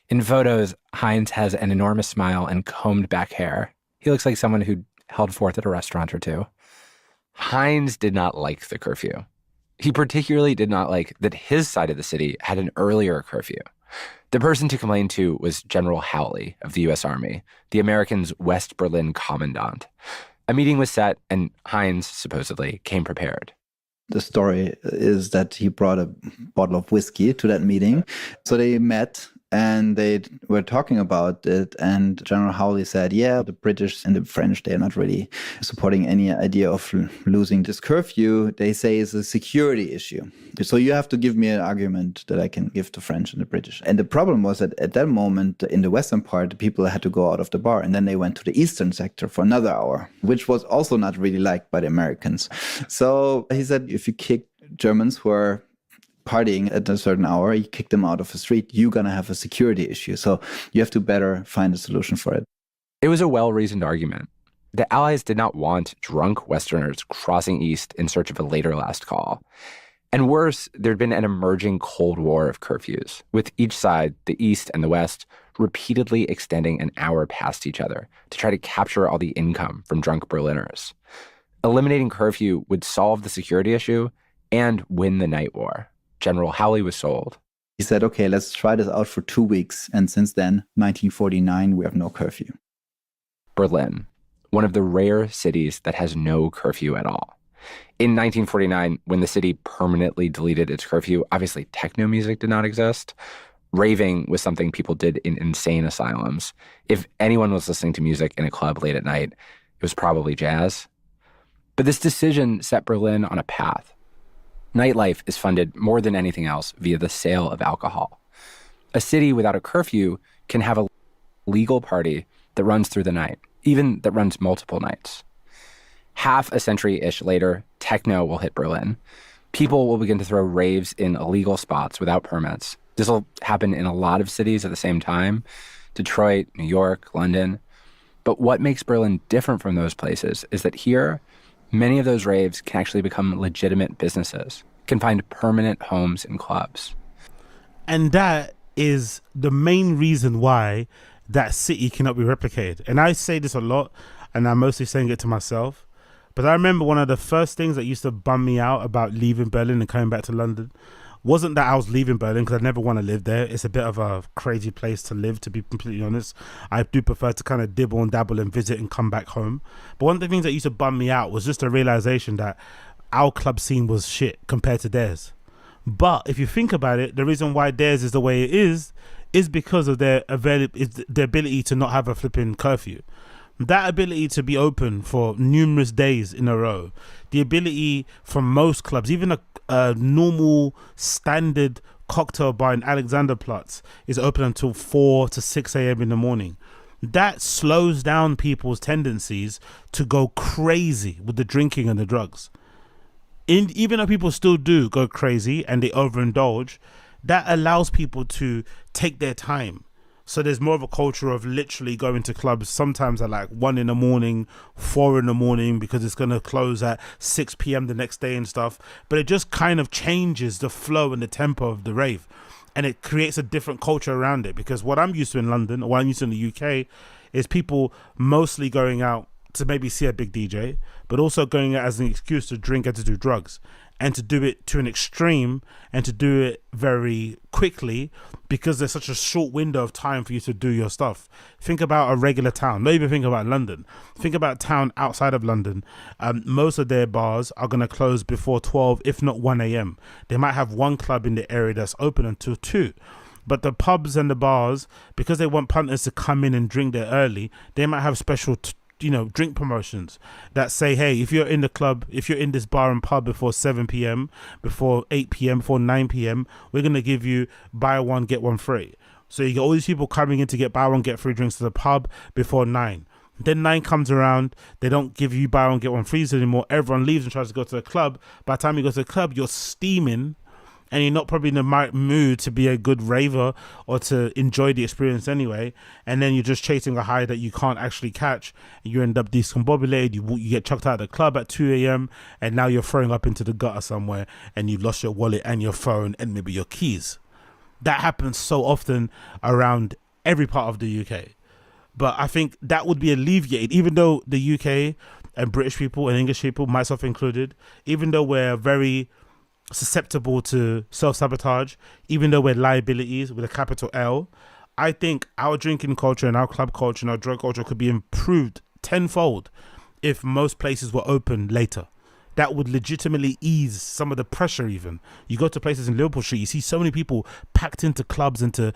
In photos, Heinz has an enormous smile and combed back hair. He looks like someone who held forth at a restaurant or two. Heinz did not like the curfew. He particularly did not like that his side of the city had an earlier curfew. The person to complain to was General Howley of the U.S. Army, the Americans' West Berlin commandant. A meeting was set, and Heinz, supposedly, came prepared. The story is that he brought a bottle of whiskey to that meeting. So they met, and they were talking about it, and General Howley said, yeah, the British and the French, they're not really supporting any idea of losing this curfew. They say it's a security issue. So you have to give me an argument that I can give to French and the British. And the problem was that at that moment, in the western part, the people had to go out of the bar, and then they went to the eastern sector for another hour, which was also not really liked by the Americans. So he said, if you kick Germans who are partying at a certain hour, you kick them out of the street, you're going to have a security issue. So you have to better find a solution for it. It was a well-reasoned argument. The Allies did not want drunk Westerners crossing east in search of a later last call. And worse, there'd been an emerging Cold War of curfews, with each side, the East and the West, repeatedly extending an hour past each other to try to capture all the income from drunk Berliners. Eliminating curfew would solve the security issue and win the night war. General Howley was sold. He said, okay, let's try this out for 2 weeks. And since then, 1949, we have no curfew. Berlin, one of the rare cities that has no curfew at all. In 1949, when the city permanently deleted its curfew, obviously techno music did not exist. Raving was something people did in insane asylums. If anyone was listening to music in a club late at night, it was probably jazz. But this decision set Berlin on a path. Nightlife is funded more than anything else via the sale of alcohol. A city without a curfew can have a legal party that runs through the night, even that runs multiple nights. Half a century-ish later, techno will hit Berlin. People will begin to throw raves in illegal spots without permits. This will happen in a lot of cities at the same time: Detroit, New York, London. But what makes Berlin different from those places is that here, many of those raves can actually become legitimate businesses. can find permanent homes in clubs. And that is the main reason why that city cannot be replicated. And I say this a lot, and I'm mostly saying it to myself. But I remember one of the first things that used to bum me out about leaving Berlin and coming back to London wasn't that I was leaving Berlin, because I never want to live there. It's a bit of a crazy place to live, to be completely honest. I do prefer to kind of dibble and dabble and visit and come back home. But one of the things that used to bum me out was just the realization that our club scene was shit compared to theirs. But if you think about it, the reason why theirs is the way it is because of their ability to not have a flipping curfew. That ability to be open for numerous days in a row, the ability for most clubs, even a normal standard cocktail bar in Alexanderplatz is open until 4 to 6 a.m. in the morning. That slows down people's tendencies to go crazy with the drinking and the drugs. Even though people still do go crazy and they overindulge, that allows people to take their time. So there's more of a culture of literally going to clubs sometimes at like 1 in the morning, 4 in the morning, because it's going to close at 6 p.m. the next day and stuff. But it just kind of changes the flow and the tempo of the rave. And it creates a different culture around it. Because what I'm used to in London, or what I'm used to in the UK, is people mostly going out to maybe see a big DJ, but also going out as an excuse to drink and to do drugs, and to do it to an extreme and to do it very quickly, because there's such a short window of time for you to do your stuff. Think about a regular town. Don't even think about London. Think about a town outside of London. Most of their bars are going to close before 12, if not 1 a.m. They might have one club in the area that's open until 2. But the pubs and the bars, because they want punters to come in and drink there early, they might have special drink promotions that say, hey, if you're in the club, if you're in this bar and pub before 7 p.m, before 8 p.m, before 9 p.m, we're going to give you buy one, get one free. So you get all these people coming in to get buy one, get free drinks to the pub before 9. Then 9 comes around, they don't give you buy one, get one frees anymore. Everyone leaves and tries to go to the club. By the time you go to the club, you're steaming, and you're not probably in the right mood to be a good raver or to enjoy the experience anyway. And then you're just chasing a high that you can't actually catch. You end up discombobulated. You get chucked out of the club at 2 a.m. and now you're throwing up into the gutter somewhere, and you lost your wallet and your phone and maybe your keys. That happens so often around every part of the UK. But I think that would be alleviated, even though the UK and British people and English people, myself included, even though we're very susceptible to self-sabotage, even though we're liabilities with a capital L, I think our drinking culture and our club culture and our drug culture could be improved tenfold if most places were open later. That would legitimately ease some of the pressure. Even you go to places in Liverpool Street, you see so many people packed into clubs, into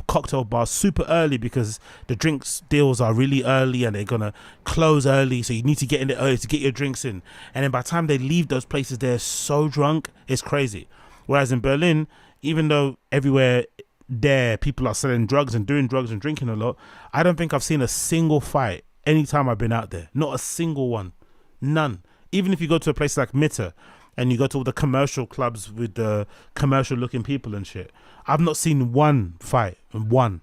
cocktail bars super early, because the drinks deals are really early and they're gonna close early, so you need to get in there early to get your drinks in. And then by the time they leave those places, they're so drunk, it's crazy. Whereas in Berlin, even though everywhere there people are selling drugs and doing drugs and drinking a lot, I don't think I've seen a single fight anytime I've been out there. Not a single one. None. Even if you go to a place like Witte and you go to all the commercial clubs with the commercial looking people and shit, I've not seen one fight. One.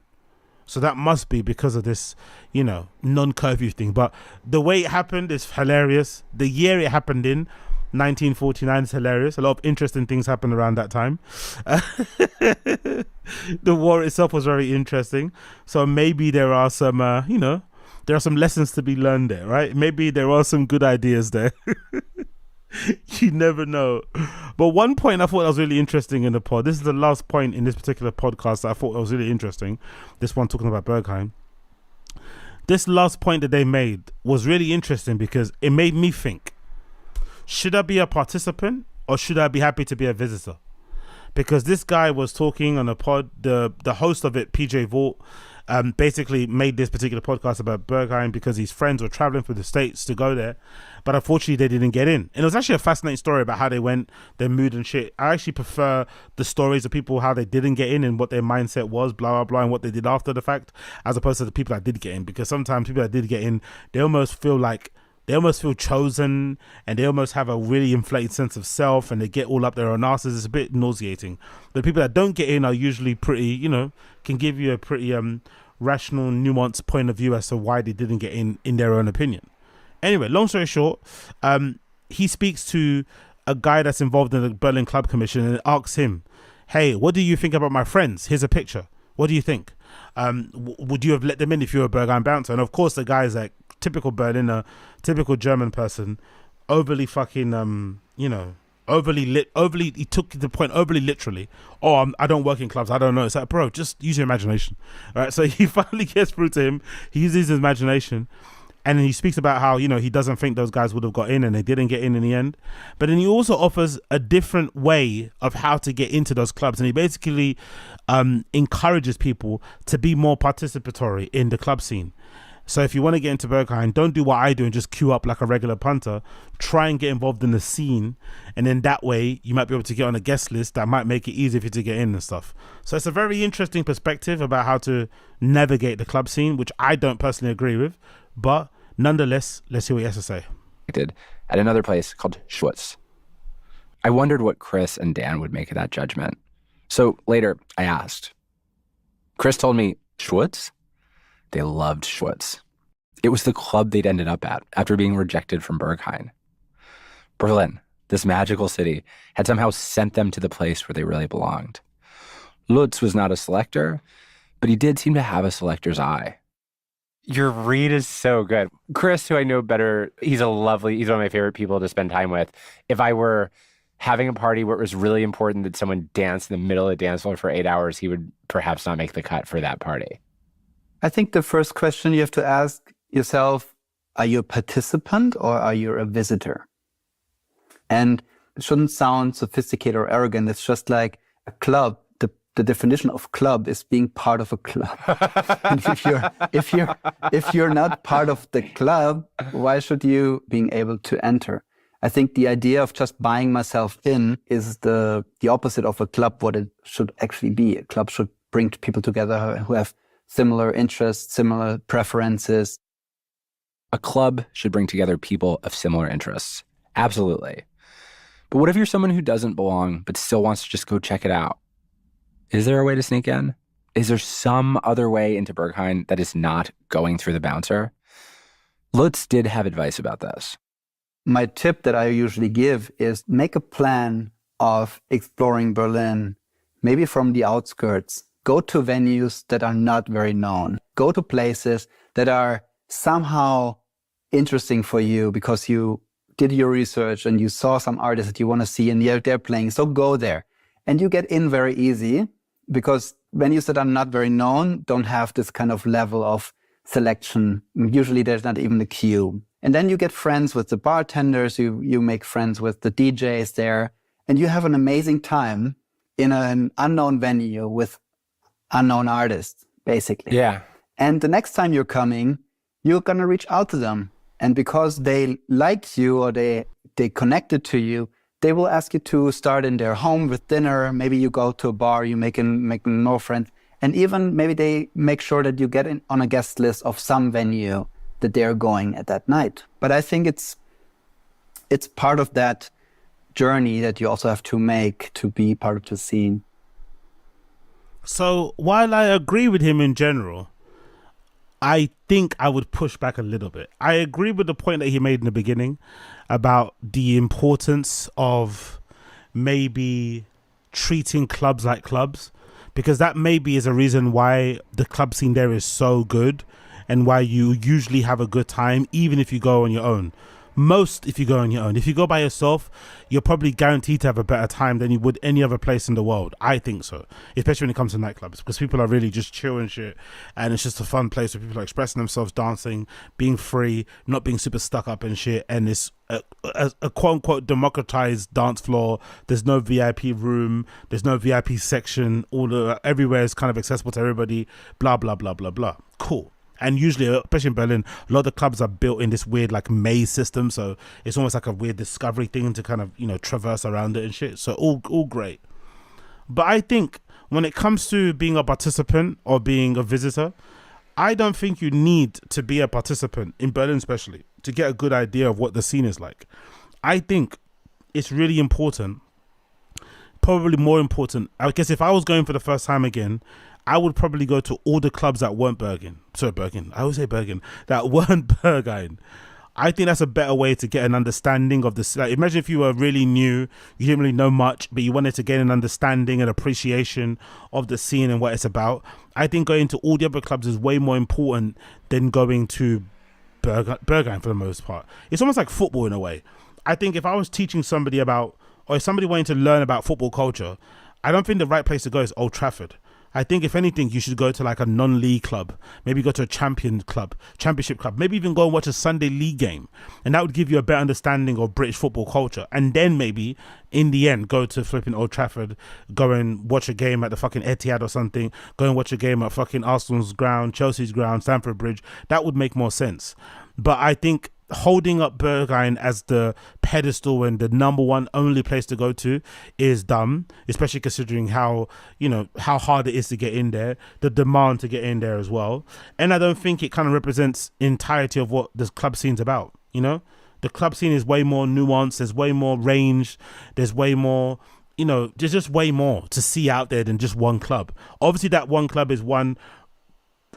So that must be because of this, non-curfew thing. But the way it happened is hilarious. The year it happened in, 1949, is hilarious. A lot of interesting things happened around that time. The war itself was very interesting. So maybe there are some, there are some lessons to be learned there, right? Maybe there are some good ideas there. You never know. But one point I thought that was really interesting in the pod, this is the last point in this particular podcast that I thought was really interesting, this one talking about Berghain. This last point that they made was really interesting because it made me think, should I be a participant or should I be happy to be a visitor? Because this guy was talking on a pod, the host of it, PJ Vogt, basically made this particular podcast about Berghain because his friends were traveling through the States to go there, but unfortunately they didn't get in. And it was actually a fascinating story about how they went, their mood and shit. I actually prefer the stories of people, how they didn't get in and what their mindset was, blah, blah, blah, and what they did after the fact, as opposed to the people that did get in. Because sometimes people that did get in, they almost feel chosen, and they almost have a really inflated sense of self, and they get all up their own asses. It's a bit nauseating. The people that don't get in are usually pretty, can give you a pretty rational, nuanced point of view as to why they didn't get in their own opinion. Anyway, long story short, he speaks to a guy that's involved in the Berlin Club Commission and asks him, hey, what do you think about my friends? Here's a picture. What do you think? Would you have let them in if you were a Berghain bouncer? And of course, the guy's like typical Berliner, typical German person, overly fucking, he took the point overly literally. Oh, I don't work in clubs. I don't know. It's like, bro, just use your imagination. All right. So he finally gets through to him. He uses his imagination. And then he speaks about how, he doesn't think those guys would have got in and they didn't get in the end. But then he also offers a different way of how to get into those clubs. And he basically encourages people to be more participatory in the club scene. So if you want to get into Berghain, don't do what I do and just queue up like a regular punter. Try and get involved in the scene. And then that way you might be able to get on a guest list that might make it easier for you to get in and stuff. So it's a very interesting perspective about how to navigate the club scene, which I don't personally agree with. But nonetheless, let's hear what he has to say. I did at another place called Schwutz. I wondered what Chris and Dan would make of that judgment. So later, I asked. Chris told me, Schwutz? They loved Schwutz. It was the club they'd ended up at after being rejected from Berghain. Berlin, this magical city, had somehow sent them to the place where they really belonged. Lutz was not a selector, but he did seem to have a selector's eye. Your read is so good. Chris, who I know better, he's one of my favorite people to spend time with. If I were having a party where it was really important that someone dance in the middle of the dance floor for 8 hours, he would perhaps not make the cut for that party. I think the first question you have to ask yourself, are you a participant or are you a visitor? And it shouldn't sound sophisticated or arrogant. It's just like a club. The definition of club is being part of a club. And if you're not part of the club, why should you being able to enter? I think the idea of just buying myself in is the opposite of a club, what it should actually be. A club should bring people together who have similar interests, similar preferences. A club should bring together people of similar interests. Absolutely. But what if you're someone who doesn't belong but still wants to just go check it out? Is there a way to sneak in? Is there some other way into Berghain that is not going through the bouncer? Lutz did have advice about this. My tip that I usually give is make a plan of exploring Berlin, maybe from the outskirts. Go to venues that are not very known. Go to places that are somehow interesting for you because you did your research and you saw some artists that you want to see and they're playing. So go there. And you get in very easy because venues that are not very known don't have this kind of level of selection. Usually there's not even a queue. And then you get friends with the bartenders, you make friends with the DJs there, and you have an amazing time in an unknown venue with unknown artists, basically. Yeah. And the next time you're coming, you're going to reach out to them. And because they liked you or they connected to you, they will ask you to start in their home with dinner. Maybe you go to a bar, you make more friends. And even maybe they make sure that you get in on a guest list of some venue that they're going at that night. But I think it's part of that journey that you also have to make to be part of the scene. So while I agree with him in general, I think I would push back a little bit. I agree with the point that he made in the beginning about the importance of maybe treating clubs like clubs, because that maybe is a reason why the club scene there is so good and why you usually have a good time, even if you go on your own. If you go on your own. If you go by yourself, you're probably guaranteed to have a better time than you would any other place in the world. I think so. Especially when it comes to nightclubs, because people are really just chill and shit. And it's just a fun place where people are expressing themselves, dancing, being free, not being super stuck up and shit. And it's a quote unquote democratized dance floor. There's no VIP room. There's no VIP section. Everywhere is kind of accessible to everybody. Blah, blah, blah, blah, blah. Cool. And usually, especially in Berlin, a lot of the clubs are built in this weird like maze system. So it's almost like a weird discovery thing to kind of, traverse around it and shit. So all great. But I think when it comes to being a participant or being a visitor, I don't think you need to be a participant in Berlin, especially to get a good idea of what the scene is like. I think it's really important, probably more important. I guess if I was going for the first time again, I would probably go to all the clubs that weren't Berghain. Sorry, Berghain. I always say Berghain. That weren't Berghain. I think that's a better way to get an understanding of this. Like, imagine if you were really new, you didn't really know much, but you wanted to gain an understanding and appreciation of the scene and what it's about. I think going to all the other clubs is way more important than going to Berghain for the most part. It's almost like football in a way. I think if I was teaching somebody about, or if somebody wanting to learn about football culture, I don't think the right place to go is Old Trafford. I think if anything, you should go to like a non-league club, maybe go to a championship club, maybe even go and watch a Sunday league game. And that would give you a better understanding of British football culture. And then maybe in the end, go to flipping Old Trafford, go and watch a game at the fucking Etihad or something, go and watch a game at fucking Arsenal's ground, Chelsea's ground, Stamford Bridge. That would make more sense. But I think holding up Berghain as the pedestal and the number one only place to go to is dumb, especially considering how hard it is to get in there, the demand to get in there as well. And I don't think it kind of represents entirety of what this club scene's about. The club scene is way more nuanced, there's way more range, there's way more, there's just way more to see out there than just one club. Obviously that one club is one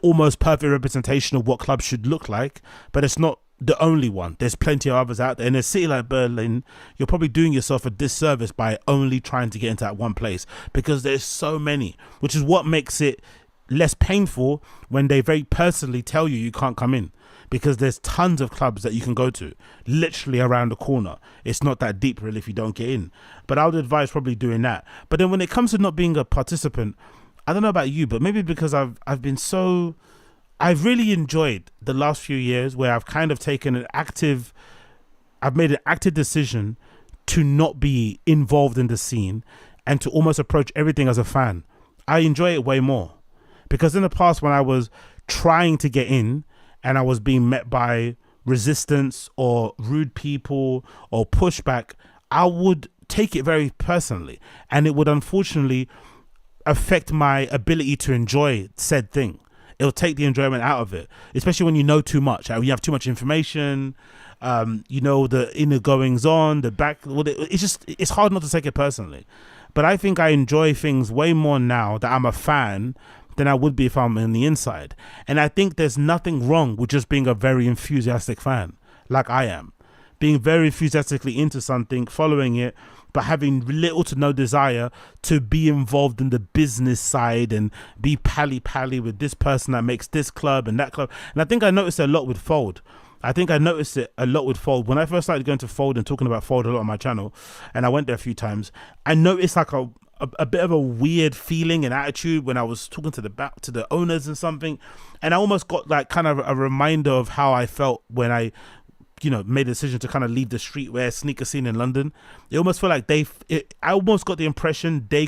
almost perfect representation of what clubs should look like, but it's not the only one. There's plenty of others out there. In a city like Berlin, you're probably doing yourself a disservice by only trying to get into that one place, because there's so many, which is what makes it less painful when they very personally tell you can't come in, because there's tons of clubs that you can go to literally around the corner. It's not that deep really if you don't get in, but I would advise probably doing that. But then when it comes to not being a participant, I don't know about you, but maybe because I've really enjoyed the last few years where I've kind of I've made an active decision to not be involved in the scene and to almost approach everything as a fan. I enjoy it way more, because in the past when I was trying to get in and I was being met by resistance or rude people or pushback, I would take it very personally, and it would unfortunately affect my ability to enjoy said thing. It'll take the enjoyment out of it, especially when you know too much. You have too much information, the inner goings on, the back. It's hard not to take it personally. But I think I enjoy things way more now that I'm a fan than I would be if I'm on the inside. And I think there's nothing wrong with just being a very enthusiastic fan, like I am. Being very enthusiastically into something, following it, but having little to no desire to be involved in the business side and be pally with this person that makes this club and that club. And I think I noticed it a lot with Fold. When I first started going to Fold and talking about Fold a lot on my channel, and I went there a few times, I noticed like a bit of a weird feeling and attitude when I was talking to the owners and something. And I almost got like kind of a reminder of how I felt when I made a decision to kind of leave the streetwear sneaker scene in London. It almost felt like I almost got the impression they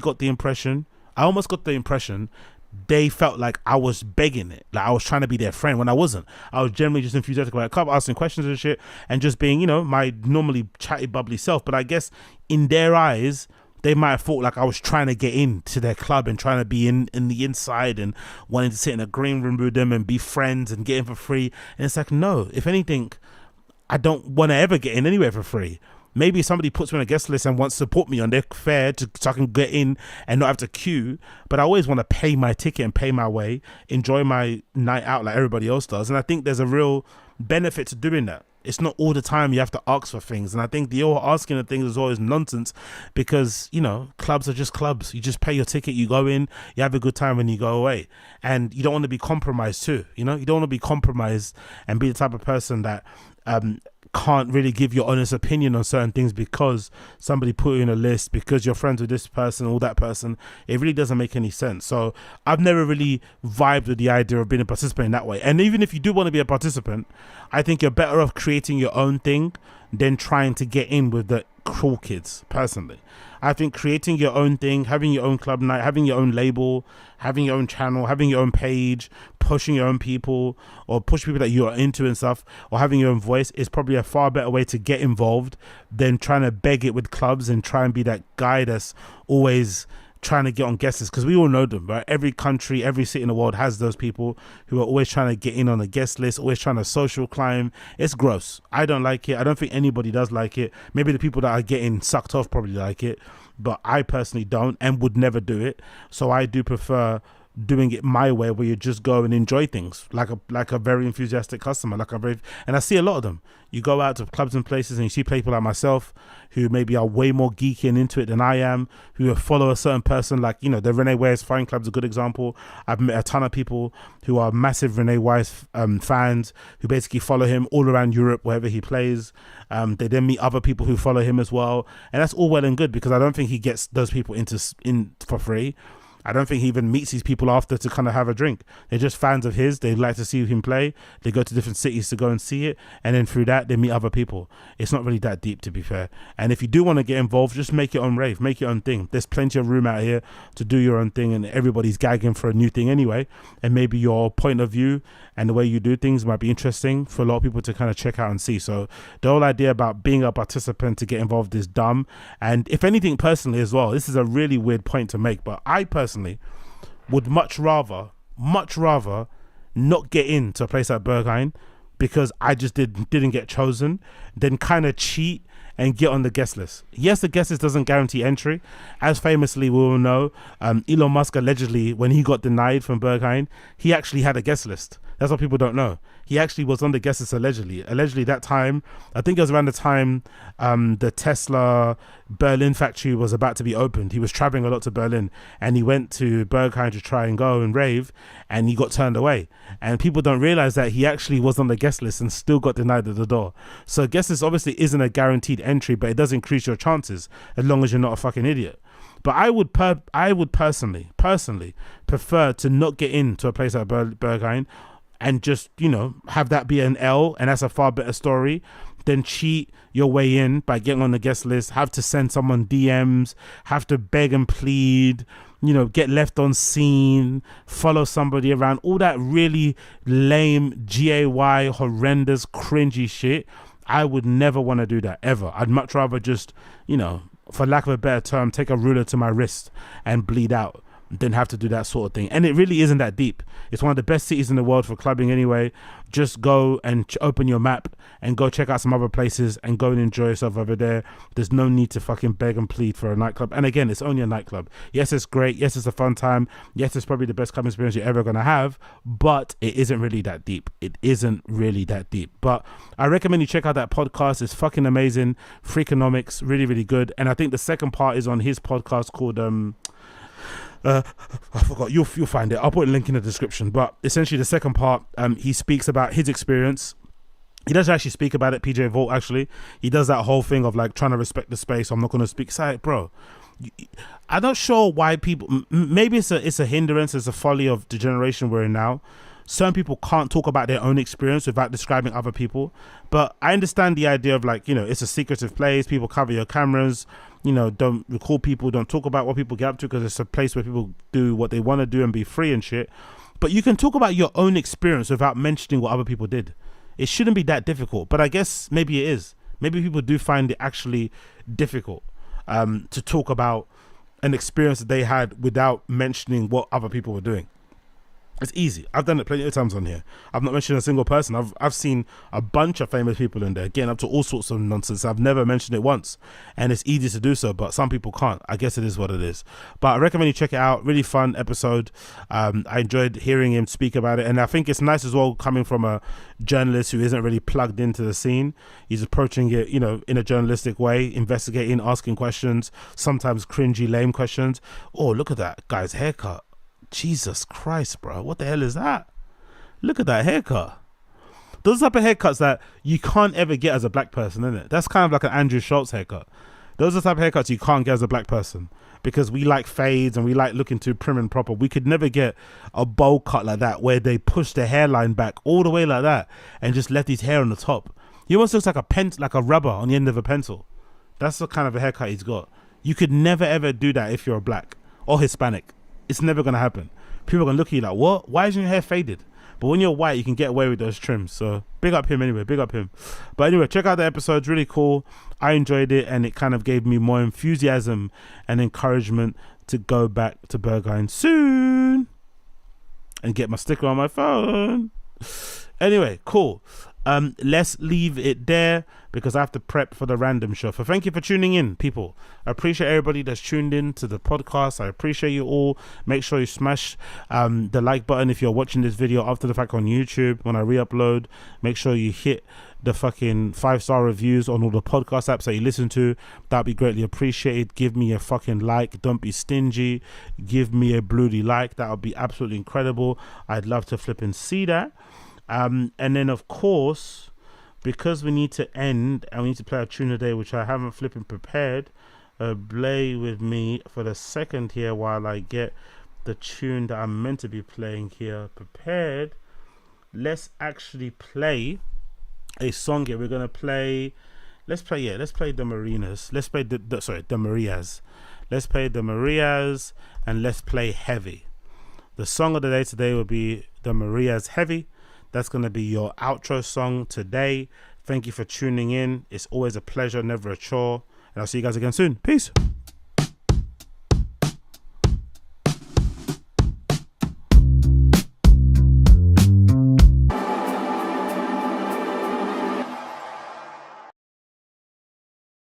felt like I was begging it, like I was trying to be their friend when I wasn't. I was generally just enthusiastic about a club, asking questions and shit, and just being, my normally chatty, bubbly self. But I guess in their eyes, they might have thought like I was trying to get into their club and trying to be in the inside and wanting to sit in a green room with them and be friends and get in for free. And it's like, no, if anything, I don't want to ever get in anywhere for free. Maybe somebody puts me on a guest list and wants to support me on their fare so I can get in and not have to queue. But I always want to pay my ticket and pay my way, enjoy my night out like everybody else does. And I think there's a real benefit to doing that. It's not all the time you have to ask for things. And I think the all asking of things is always nonsense, because, clubs are just clubs. You just pay your ticket, you go in, you have a good time and you go away. And you don't want to be compromised too. You don't want to be compromised and be the type of person that can't really give your honest opinion on certain things because somebody put you in a list, because you're friends with this person or that person. It really doesn't make any sense. So I've never really vibed with the idea of being a participant in that way. And even if you do want to be a participant, I think you're better off creating your own thing than trying to get in with the cool kids, personally. I think creating your own thing, having your own club night, having your own label, having your own channel, having your own page, pushing your own people or push people that you are into and stuff, or having your own voice is probably a far better way to get involved than trying to beg it with clubs and try and be that guy that's always trying to get on guest lists, because we all know them, right? Every country, every city in the world has those people who are always trying to get in on a guest list, always trying to social climb. It's gross. I don't like it. I don't think anybody does like it. Maybe the people that are getting sucked off probably like it, but I personally don't and would never do it. So I do prefer doing it my way, where you just go and enjoy things like a very enthusiastic customer, and I see a lot of them. You go out to clubs and places and you see people like myself who maybe are way more geeky and into it than I am, who follow a certain person, like, you know, the Rene Wise Fine Club's a good example. I've met a ton of people who are massive Rene Wise fans, who basically follow him all around Europe wherever he plays. They then meet other people who follow him as well, and that's all well and good, because I don't think he gets those people in for free. I don't think he even meets these people after to kind of have a drink. They're just fans of his. They like to see him play. They go to different cities to go and see it. And then through that, they meet other people. It's not really that deep, to be fair. And if you do want to get involved, just make your own rave. Make your own thing. There's plenty of room out here to do your own thing. And everybody's gagging for a new thing anyway. And maybe your point of view and the way you do things might be interesting for a lot of people to kind of check out and see. So the whole idea about being a participant to get involved is dumb. And if anything, personally as well, this is a really weird point to make, but I personally would much rather not get into a place like Berghain because I just didn't get chosen, than kind of cheat and get on the guest list. Yes, the guest list doesn't guarantee entry. As famously we all know, Elon Musk allegedly, when he got denied from Berghain, he actually had a guest list. That's what people don't know. He actually was on the guest list allegedly. Allegedly that time, I think it was around the time the Tesla Berlin factory was about to be opened. He was traveling a lot to Berlin and he went to Berghain to try and go and rave, and he got turned away. And people don't realize that he actually was on the guest list and still got denied at the door. So guest list obviously isn't a guaranteed entry, but it does increase your chances as long as you're not a fucking idiot. But I would personally prefer to not get into a place like Berghain and just, you know, have that be an L, and that's a far better story than cheat your way in by getting on the guest list, have to send someone DMs, have to beg and plead, you know, get left on scene, follow somebody around, all that really lame, GAY, horrendous, cringy shit. I would never want to do that, ever. I'd much rather just, you know, for lack of a better term, take a ruler to my wrist and bleed out than have to do that sort of thing. And it really isn't that deep. It's one of the best cities in the world for clubbing anyway. Just go and open your map and go check out some other places and go and enjoy yourself over there. There's no need to fucking beg and plead for a nightclub. And again, it's only a nightclub. Yes, it's great. Yes, it's a fun time. Yes, it's probably the best club experience you're ever going to have, but it isn't really that deep. It isn't really that deep. But I recommend you check out that podcast. It's fucking amazing. Freakonomics, really, really good. And I think the second part is on his podcast called I forgot, you'll find it. I'll put a link in the description. But essentially the second part, he speaks about his experience. He doesn't actually speak about it, PJ Vogt actually. He does that whole thing of like trying to respect the space. I'm not going to speak. It's like, bro, I'm not sure why people, maybe it's a hindrance, it's a folly of the generation we're in now. Certain people can't talk about their own experience without describing other people. But I understand the idea of like, you know, it's a secretive place. People cover your cameras. You know, don't record people, don't talk about what people get up to, because it's a place where people do what they want to do and be free and shit. But you can talk about your own experience without mentioning what other people did. It shouldn't be that difficult, but I guess maybe it is. Maybe people do find it actually difficult to talk about an experience that they had without mentioning what other people were doing. It's easy. I've done it plenty of times on here. I've not mentioned a single person. I've seen a bunch of famous people in there getting up to all sorts of nonsense. I've never mentioned it once, and it's easy to do so, but some people can't. I guess it is what it is. But I recommend you check it out. Really fun episode. I enjoyed hearing him speak about it, and I think it's nice as well coming from a journalist who isn't really plugged into the scene. He's approaching it, you know, in a journalistic way, investigating, asking questions, sometimes cringy, lame questions. Oh, look at that guy's haircut. Jesus Christ, bro. What the hell is that? Look at that haircut. Those type of haircuts that you can't ever get as a black person, isn't it? That's kind of like an Andrew Schultz haircut. Those are the type of haircuts you can't get as a black person, because we like fades and we like looking too prim and proper. We could never get a bowl cut like that where they push the hairline back all the way like that and just left his hair on the top. He almost looks like a rubber on the end of a pencil. That's the kind of a haircut he's got. You could never ever do that if you're black or Hispanic. It's never going to happen. People are going to look at you like, what? Why isn't your hair faded? But when you're white, you can get away with those trims. So big up him anyway. Big up him. But anyway, check out the episode. It's really cool. I enjoyed it, and it kind of gave me more enthusiasm and encouragement to go back to Berghain soon and get my sticker on my phone. Anyway, cool. Let's leave it there because I have to prep for the random show. So thank you for tuning in, people. I appreciate everybody that's tuned in to the podcast. I appreciate you all. Make sure you smash the like button if you're watching this video after the fact on YouTube. When I re-upload, make sure you hit the fucking 5-star reviews on all the podcast apps that you listen to. That'd be greatly appreciated. Give me a fucking like. Don't be stingy. Give me a bloody like. That would be absolutely incredible. I'd love to flip and see that. And then of course, because we need to end and we need to play a tune today, which I haven't flipping prepared, play with me for the second here while I get the tune that I'm meant to be playing here prepared. Let's actually play a song here. We're gonna play. Let's play the Marinas. Let's play the Marias. Let's play the Marias and let's play Heavy. The song of the day today will be the Marias Heavy. That's going to be your outro song today. Thank you for tuning in. It's always a pleasure, never a chore. And I'll see you guys again soon. Peace.